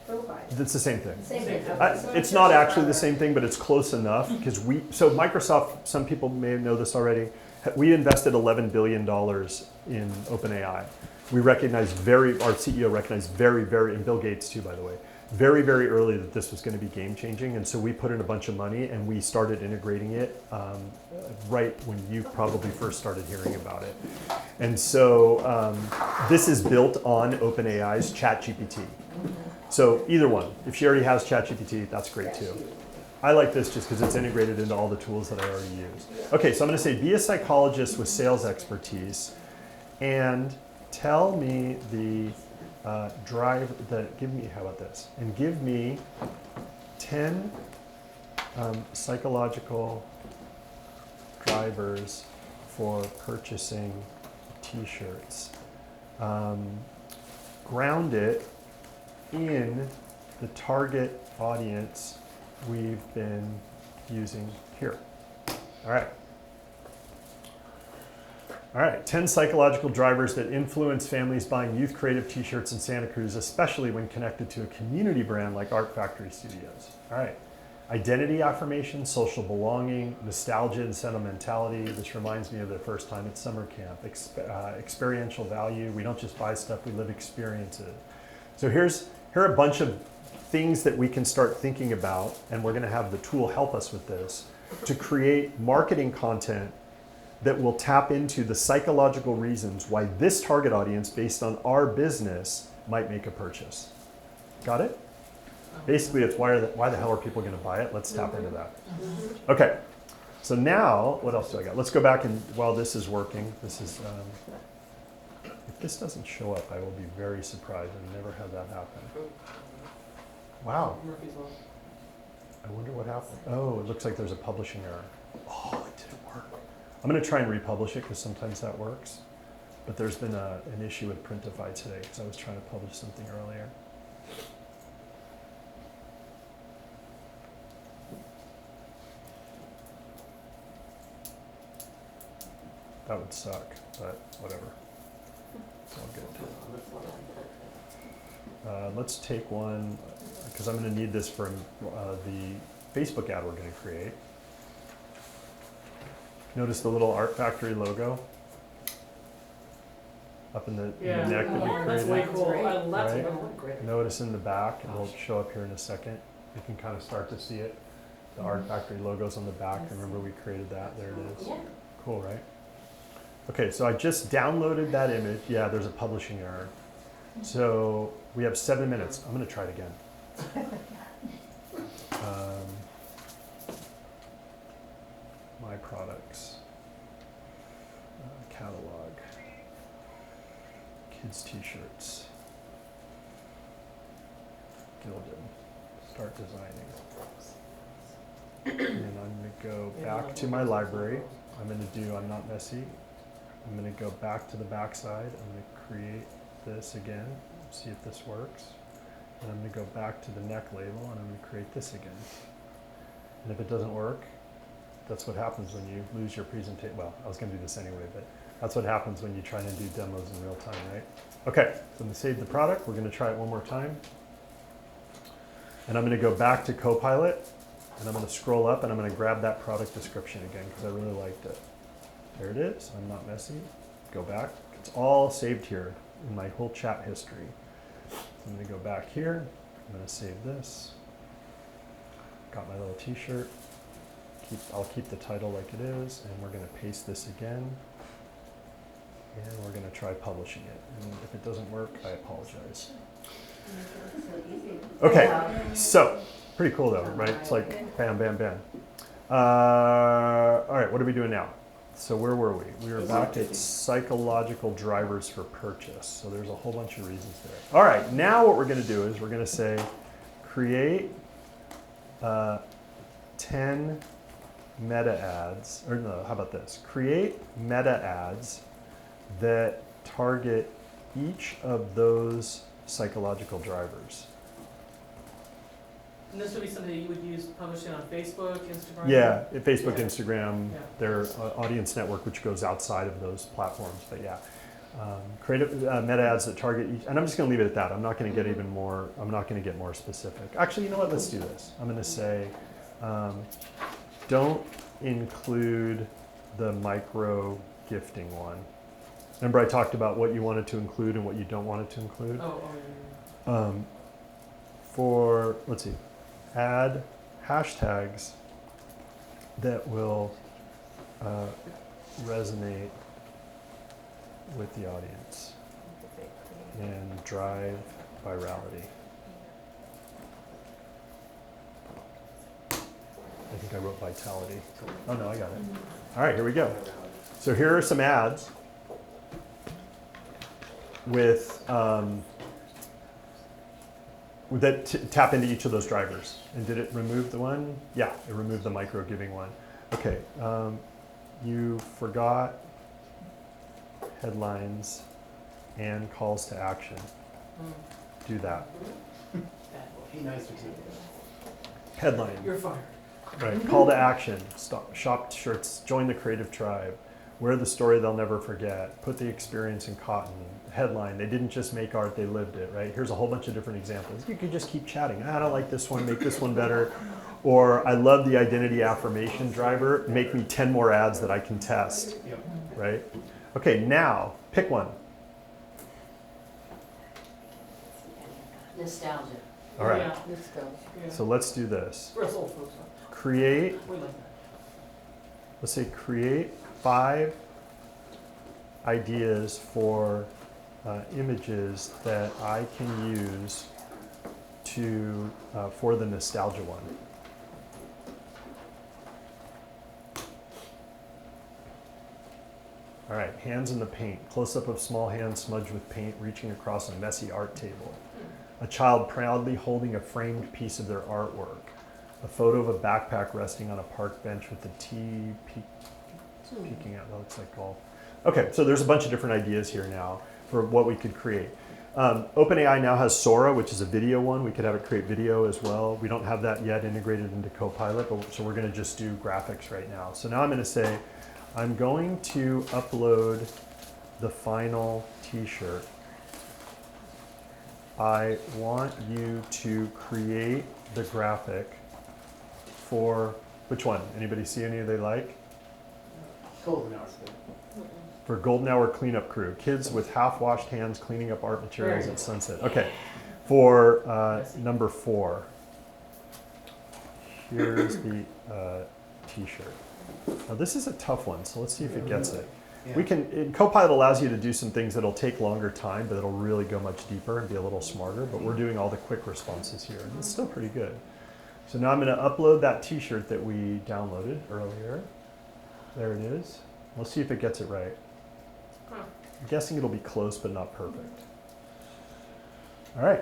Copilot? It's the same thing. Same thing. Okay. So It's not actually the same thing, but it's close enough because so Microsoft, some people may know this already, we invested $11 billion in OpenAI. We recognized our CEO recognized very, and Bill Gates too, by the way, very, very early that this was going to be game changing. And so we put in a bunch of money and we started integrating it right when you probably first started hearing about it. And so this is built on OpenAI's ChatGPT. So either one, if she already has ChatGPT, that's great too. I like this just because it's integrated into all the tools that I already use. Okay, so I'm going to say be a psychologist with sales expertise and tell me the how about this? And give me 10 psychological drivers for purchasing t-shirts. Ground it in the target audience we've been using here. All right. All right, 10 psychological drivers that influence families buying youth creative t-shirts in Santa Cruz, especially when connected to a community brand like Art Factory Studios. All right, Identity affirmation, social belonging, nostalgia and sentimentality. This reminds me of the first time at summer camp. Experiential value. We don't just buy stuff, we live experiences. So here are a bunch of things that we can start thinking about, and we're going to have the tool help us with this, to create marketing content that will tap into the psychological reasons why this target audience, based on our business, might make a purchase. Got it? Basically, it's why the hell are people going to buy it? Let's tap into that. Okay, so now, what else do I got? Let's go back and, while this is working, this is, if this doesn't show up, I will be very surprised. I've never had that happen. Wow, Murphy's Law. I wonder what happened. Oh, it looks like there's a publishing error. Oh, it didn't work. I'm going to try and republish it because sometimes that works. But there's been an issue with Printify today because I was trying to publish something earlier. That would suck, but whatever. It's all good. Let's take one, because I'm going to need this for the Facebook ad we're going to create. Notice the little Art Factory logo up in the Yeah, neck that we that's way created. cool. I love Right? it. Notice in the back, and it'll show up here in a second. You can kind of start to see it. The Art Factory logo's on the back. Remember we created that? There it is. Yeah. Cool, right? Okay, so I just downloaded that image. Yeah, there's a publishing error. So we have 7 minutes. I'm going to try it again. My products, catalog, kids t-shirts, Gilded, start designing. And I'm going to go back to my library. I'm going to do I'm Not Messy. I'm going to go back to the back side. I'm going to create this again, see if this works. And I'm going to go back to the neck label and I'm going to create this again. And if it doesn't work, that's what happens when you lose your presentation. Well, I was going to do this anyway, but that's what happens when you try to do demos in real time, right? Okay, so I'm going to save the product. We're going to try it one more time. And I'm going to go back to Copilot and I'm going to scroll up and I'm going to grab that product description again because I really liked it. There it is. I'm Not Messy. Go back. It's all saved here in my whole chat history. I'm going to go back here. I'm going to save this. Got my little t-shirt. I'll keep the title like it is, and we're going to paste this again. And we're going to try publishing it. And if it doesn't work, I apologize. Okay, so pretty cool though, right? It's like bam, bam, bam. All right, what are we doing now? So where were we? We were back at psychological drivers for purchase. So there's a whole bunch of reasons there. All right, now what we're going to do is we're going to say create 10 meta ads, or no, how about this? Create meta ads that target each of those psychological drivers. And this would be something that you would use publishing on Facebook, Instagram? Yeah, Facebook, Yeah. Instagram, Yeah. their audience network, which goes outside of those platforms. But yeah, create meta ads that target each, and I'm just going to leave it at that. I'm not going to get even more. I'm not going to get more specific. Actually, you know what? Let's do this. I'm going to say, don't include the micro gifting one. Remember, I talked about what you wanted to include and what you don't want it to include. For let's see. Add hashtags that will resonate with the audience and drive virality. I think I wrote vitality. Oh no, I got it. All right, here we go. So here are some ads with that tap into each of those drivers. And did it remove the one? Yeah, it removed the micro giving one. Okay, you forgot headlines and calls to action. Do that. Be nicer to you. You're Headline, fired. right, call to action, shop shirts, join the creative tribe. Wear the story they'll never forget. Put the experience in cotton. Headline, they didn't just make art, they lived it, right? Here's a whole bunch of different examples. You could just keep chatting. I don't like this one, make this one better. Or I love the identity affirmation driver. Make me 10 more ads that I can test, Yep. right? Okay, now pick one. Nostalgia. All right, Yeah. Yeah. so let's do this. For us old folks, huh? Create, We like that. let's say create 5 ideas for images that I can use to for the nostalgia one. All right, hands in the paint. Close up of small hands smudged with paint reaching across a messy art table. A child proudly holding a framed piece of their artwork. A photo of a backpack resting on a park bench with the peeking out. That looks like golf. Okay, so there's a bunch of different ideas here now for what we could create. OpenAI now has Sora, which is a video one. We could have it create video as well. We don't have that yet integrated into Copilot, so we're going to just do graphics right now. So now I'm going to say, I'm going to upload the final t-shirt. I want you to create the graphic for, which one? Anybody see any they like? Golden hours. For Golden Hour Cleanup Crew, kids with half-washed hands cleaning up art materials at sunset. Okay, for number 4, here's the t-shirt. Now this is a tough one, so let's see if it gets it. Yeah. We can, Copilot allows you to do some things that'll take longer time, but it'll really go much deeper and be a little smarter, but we're doing all the quick responses here, and it's still pretty good. So now I'm gonna upload that t-shirt that we downloaded earlier. There it is. Let's see if it gets it right. I'm guessing it'll be close, but not perfect. All right.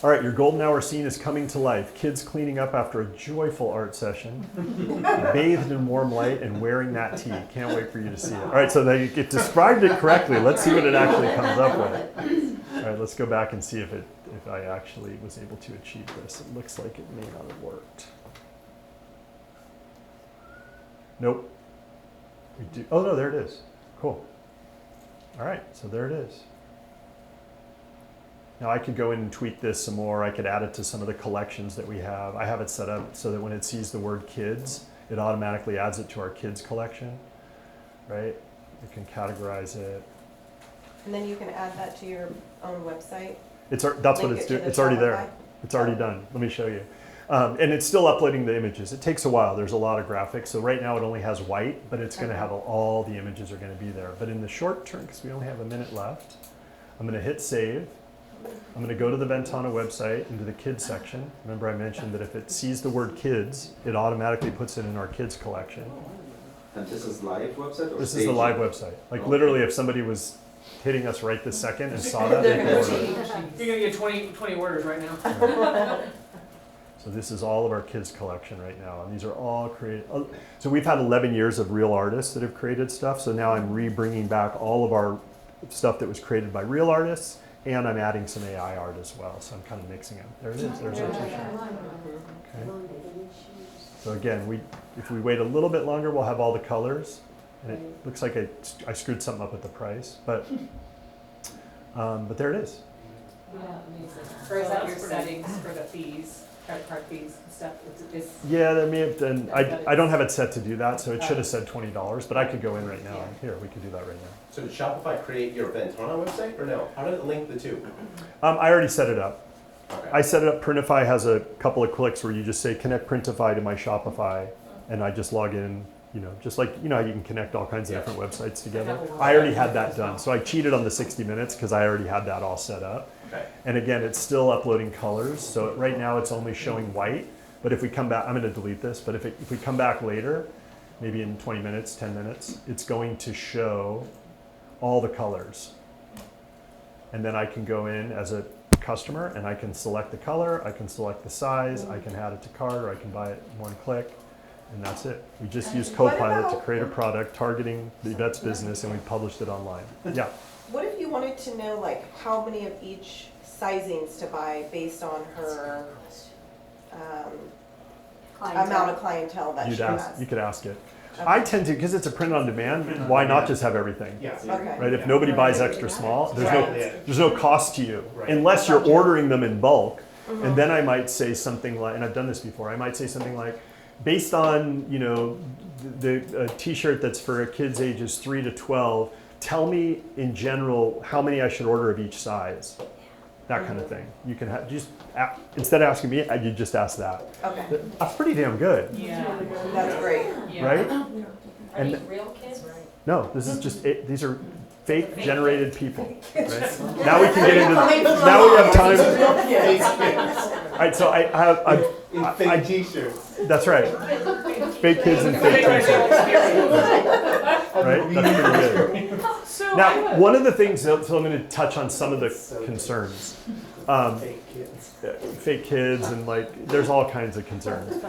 All right, your golden hour scene is coming to life. Kids cleaning up after a joyful art session, bathed in warm light and wearing that tee. Can't wait for you to see it. All right, so it described it correctly. Let's see what it actually comes up with. All right, let's go back and see if I actually was able to achieve this. It looks like it may not have worked. Nope. We do. Oh no, there it is. Cool. All right, so there it is. Now I could go in and tweak this some more. I could add it to some of the collections that we have. I have it set up so that when it sees the word kids, it automatically adds it to our kids collection, right? It can categorize it. And then you can add that to your own website. That's what Link it's it to doing. the It's already there. Shopify? It's already done. Let me show you. And it's still uploading the images. It takes a while. There's a lot of graphics. So right now it only has white, but it's going to have all the images are going to be there. But in the short term, because we only have a minute left, I'm going to hit save. I'm going to go to the Ventana website into the kids section. Remember I mentioned that if it sees the word kids, it automatically puts it in our kids collection. And this is live website or This is the live website. Like literally if somebody was hitting us right this second and saw that, they could order it. You're gonna get 20 orders right now. So this is all of our kids collection right now, and these are all created. So we've had 11 years of real artists that have created stuff. So now I'm bringing back all of our stuff that was created by real artists, and I'm adding some AI art as well. So I'm kind of mixing them. There it is. There's our t-shirt. Okay. So again, if we wait a little bit longer, we'll have all the colors. And it looks like I screwed something up with the price, but there it is. Yeah, amazing. Or is that your settings for the fees, credit card fees and stuff? Yeah, that may have done. I don't have it set to do that, so it should have said $20, but I could go in right now. Here, we could do that right now. So did Shopify create your Ventana website or no? How did it link the two? I already set it up. Okay. I set it up. Printify has a couple of clicks where you just say connect Printify to my Shopify, and I just log in. You know, just like how you can connect all kinds of different websites together. I already had that done, so I cheated on the 60 minutes because I already had that all set up. Okay. And again, it's still uploading colors. So right now it's only showing white. But if we come back, I'm going to delete this. But if we come back later, maybe in 20 minutes, 10 minutes, it's going to show all the colors. And then I can go in as a customer and I can select the color, I can select the size, I can add it to cart, or I can buy it in one click. And that's it. We just used Copilot to create a product targeting the vet's business, and we published it online. Yeah. What if you wanted to know like how many of each sizings to buy based on her amount of clientele that she has? You could ask it. I tend to, because it's a print on demand, why not just have everything? Yeah. Okay. Right, if nobody buys extra small, Right. there's no cost to you, Right. unless you're ordering them in bulk. And then I might say something like, and I've done this before, I might say something like, based on, you know, the t-shirt that's for kids ages 3 to 12, tell me in general how many I should order of each size. That kind of thing. You can instead of asking me, you just ask that. Okay, That's pretty damn good, Yeah. that's great. right? Are And- these real kids? No, this is just, these are fake generated people, right? Now we can get into, now we have time. All right, so I have, In fake t-shirts. that's right. Fake kids and fake t-shirts, right? That's pretty good. So Now, one of the things, so I'm going to touch on some of the concerns. Fake kids. Fake kids and like, there's all kinds of concerns.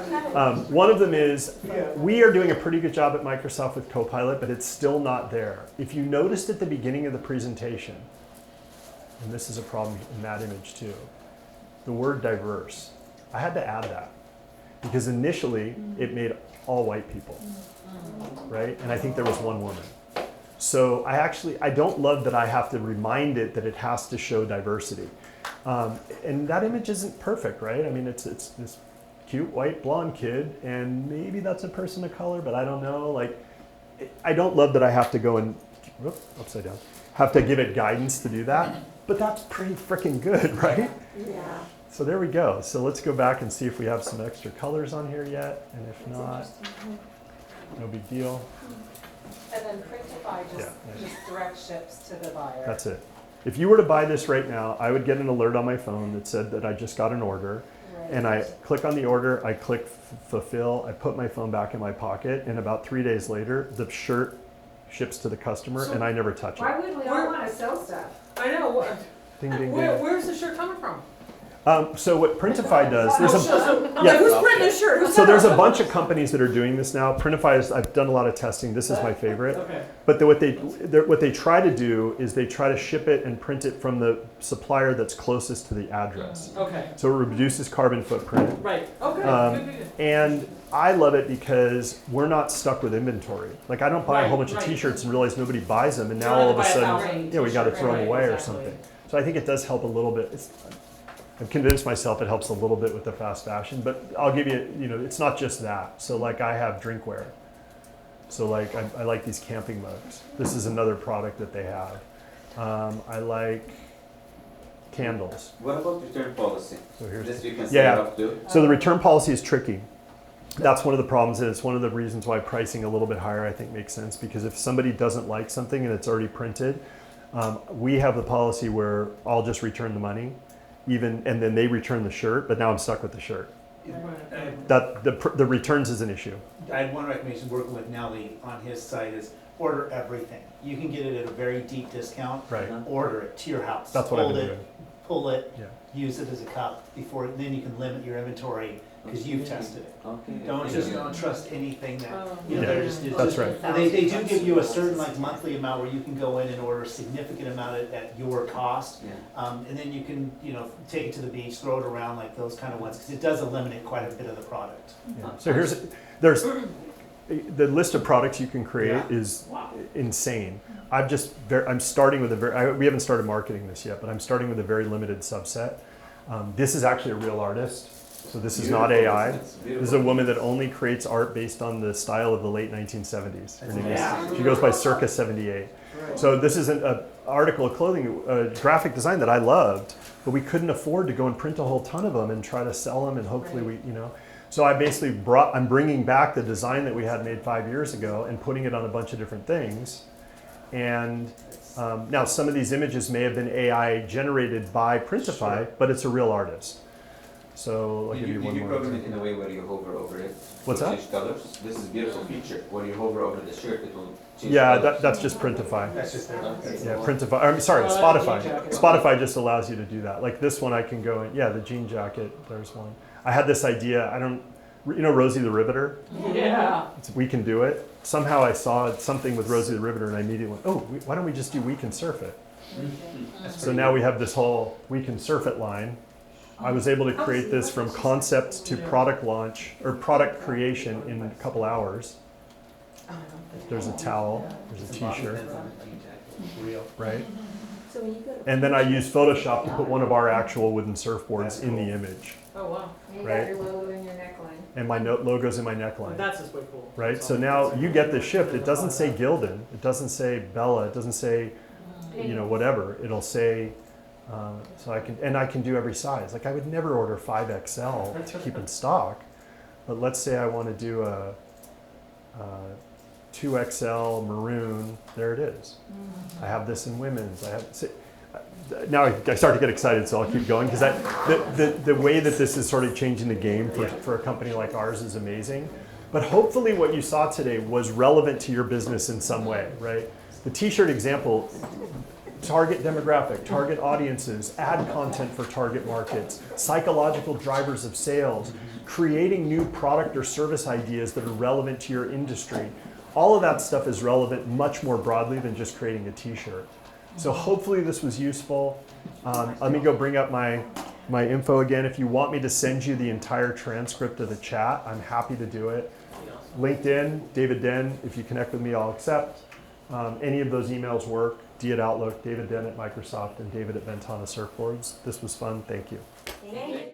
One of them is, we are doing a pretty good job at Microsoft with Copilot, but it's still not there. If you noticed at the beginning of the presentation, and this is a problem in that image too, the word diverse. I had to add that because initially it made all white people, right? And I think there was one woman. So I don't love that I have to remind it that it has to show diversity. And that image isn't perfect, right? I mean, it's this cute white blonde kid, and maybe that's a person of color, but I don't know. Like, I don't love that I have to go and, whoop, upside down, have to give it guidance to do that, but that's pretty freaking good, right? Yeah. So there we go. So let's go back and see if we have some extra colors on here yet, and if not, no big deal. And then Printify Yeah. just direct ships to the buyer. That's it. If you were to buy this right now, I would get an alert on my phone that said that I just got an order, and I click on the order, I click fulfill, I put my phone back in my pocket, and about 3 days later, the shirt ships to the customer, and I never touch Why it. would we all want to sell stuff? I know. Ding, ding, ding. Where's the shirt coming from? So what Printify does, there's I'm like, who's printing this shirt? Who's so that? there's a bunch of companies that are doing this now. Printify is, I've done a lot of testing. This is my favorite. Okay. But what they try to do is they try to ship it and print it from the supplier that's closest to the address. Okay. So it reduces carbon footprint. Right. Okay. Um, Good. And I love it because we're not stuck with inventory. Like I don't buy a whole bunch of Right. t-shirts and realize nobody buys them, and now You don't all of a have to buy sudden, 1,000 yeah, we got to throw them t-shirts. away or Exactly. something. So I think it does help a little bit. I've convinced myself it helps a little bit with the fast fashion, but I'll give you, it's not just that. So like I have drinkware. So like I like these camping mugs. This is another product that they have. I like candles. What about return policy? So here's This you can set Yeah. it up too? So the return policy is tricky. That's one of the problems, and it's one of the reasons why pricing a little bit higher I think makes sense, because if somebody doesn't like something and it's already printed, we have the policy where I'll just return the money, and then they return the shirt, but now I'm stuck with the shirt. That the returns is an issue. I had one recommendation working with Nelly on his site is order everything. You can get it at a very deep discount. Right. Order it to your house. That's what I've Hold been it, doing. pull it, Yeah. use it as a cup before, then you can limit your inventory because you've tested it. Okay. Don't trust anything that, Oh. you know, Yeah, they're just. that's right. They do give you a certain like monthly amount where you can go in and order a significant amount at your cost. Yeah. And then you can, take it to the beach, throw it around like those kind of ones, because it does eliminate quite a bit of the product. Yeah. So there's the list of products you can create Yeah. is insane. I'm starting with we haven't started marketing this yet, but I'm starting with a very limited subset. This is actually a real artist. So this is not AI. That's This is a woman that only creates art based on the style of the late 1970s. Her name Yeah. she goes by Circa 78. So this is an article of clothing, graphic design that I loved, but we couldn't afford to go and print a whole ton of them and try to sell them, and hopefully So I basically I'm bringing back the design that we had made 5 years ago and putting it on a bunch of different things. And now some of these images may have been AI generated by Printify, but it's a real artist. So I'll give you one You more. program it in a way where you hover over it. What's to that? Change colors. This is a beautiful feature. When you hover over the shirt, it will change Yeah, colors. that's just Printify. That's just their. Yeah, Printify. I'm sorry, Oh, that's Spotify. a jean jacket. Spotify just allows you to do that. Like this one, I can go in. Yeah, the jean jacket. There's one. I had this idea. Rosie the Riveter. Yeah. We can do it. Somehow I saw something with Rosie the Riveter, and I immediately went, "Oh, why don't we just do We Can Surf It?" So now we have this whole We Can Surf It line. I was able to create this from concept to product launch or product creation in a couple hours. There's a towel, there's a t-shirt, Real. right? So when you go to. And then I use Photoshop to put one of our actual wooden surfboards in the image. Oh, wow. And you right. got your logo in your neckline. And my logo's in my neckline. That's just way cool. Right, That's so all. now you get the shift. It doesn't say Gildan, it doesn't say Bella, it doesn't say, whatever. It'll say, so I can do every size. Like I would never order 5XL to keep in stock, but let's say I want to do a 2XL maroon. There it is. I have this in women's. Now I start to get excited, so I'll keep going because the way that this is sort of changing the game for a company like ours is amazing. But hopefully what you saw today was relevant to your business in some way, right? The t-shirt example, target demographic, target audiences, ad content for target markets, psychological drivers of sales, creating new product or service ideas that are relevant to your industry. All of that stuff is relevant much more broadly than just creating a t-shirt. So hopefully this was useful. Let me go bring up my info again. If you want me to send you the entire transcript of the chat, I'm happy to do it. LinkedIn, David Den, if you connect with me, I'll accept. Any of those emails work. D at Outlook, David Den at Microsoft, and David at Ventana Surfboards. This was fun. Thank you. Thank you.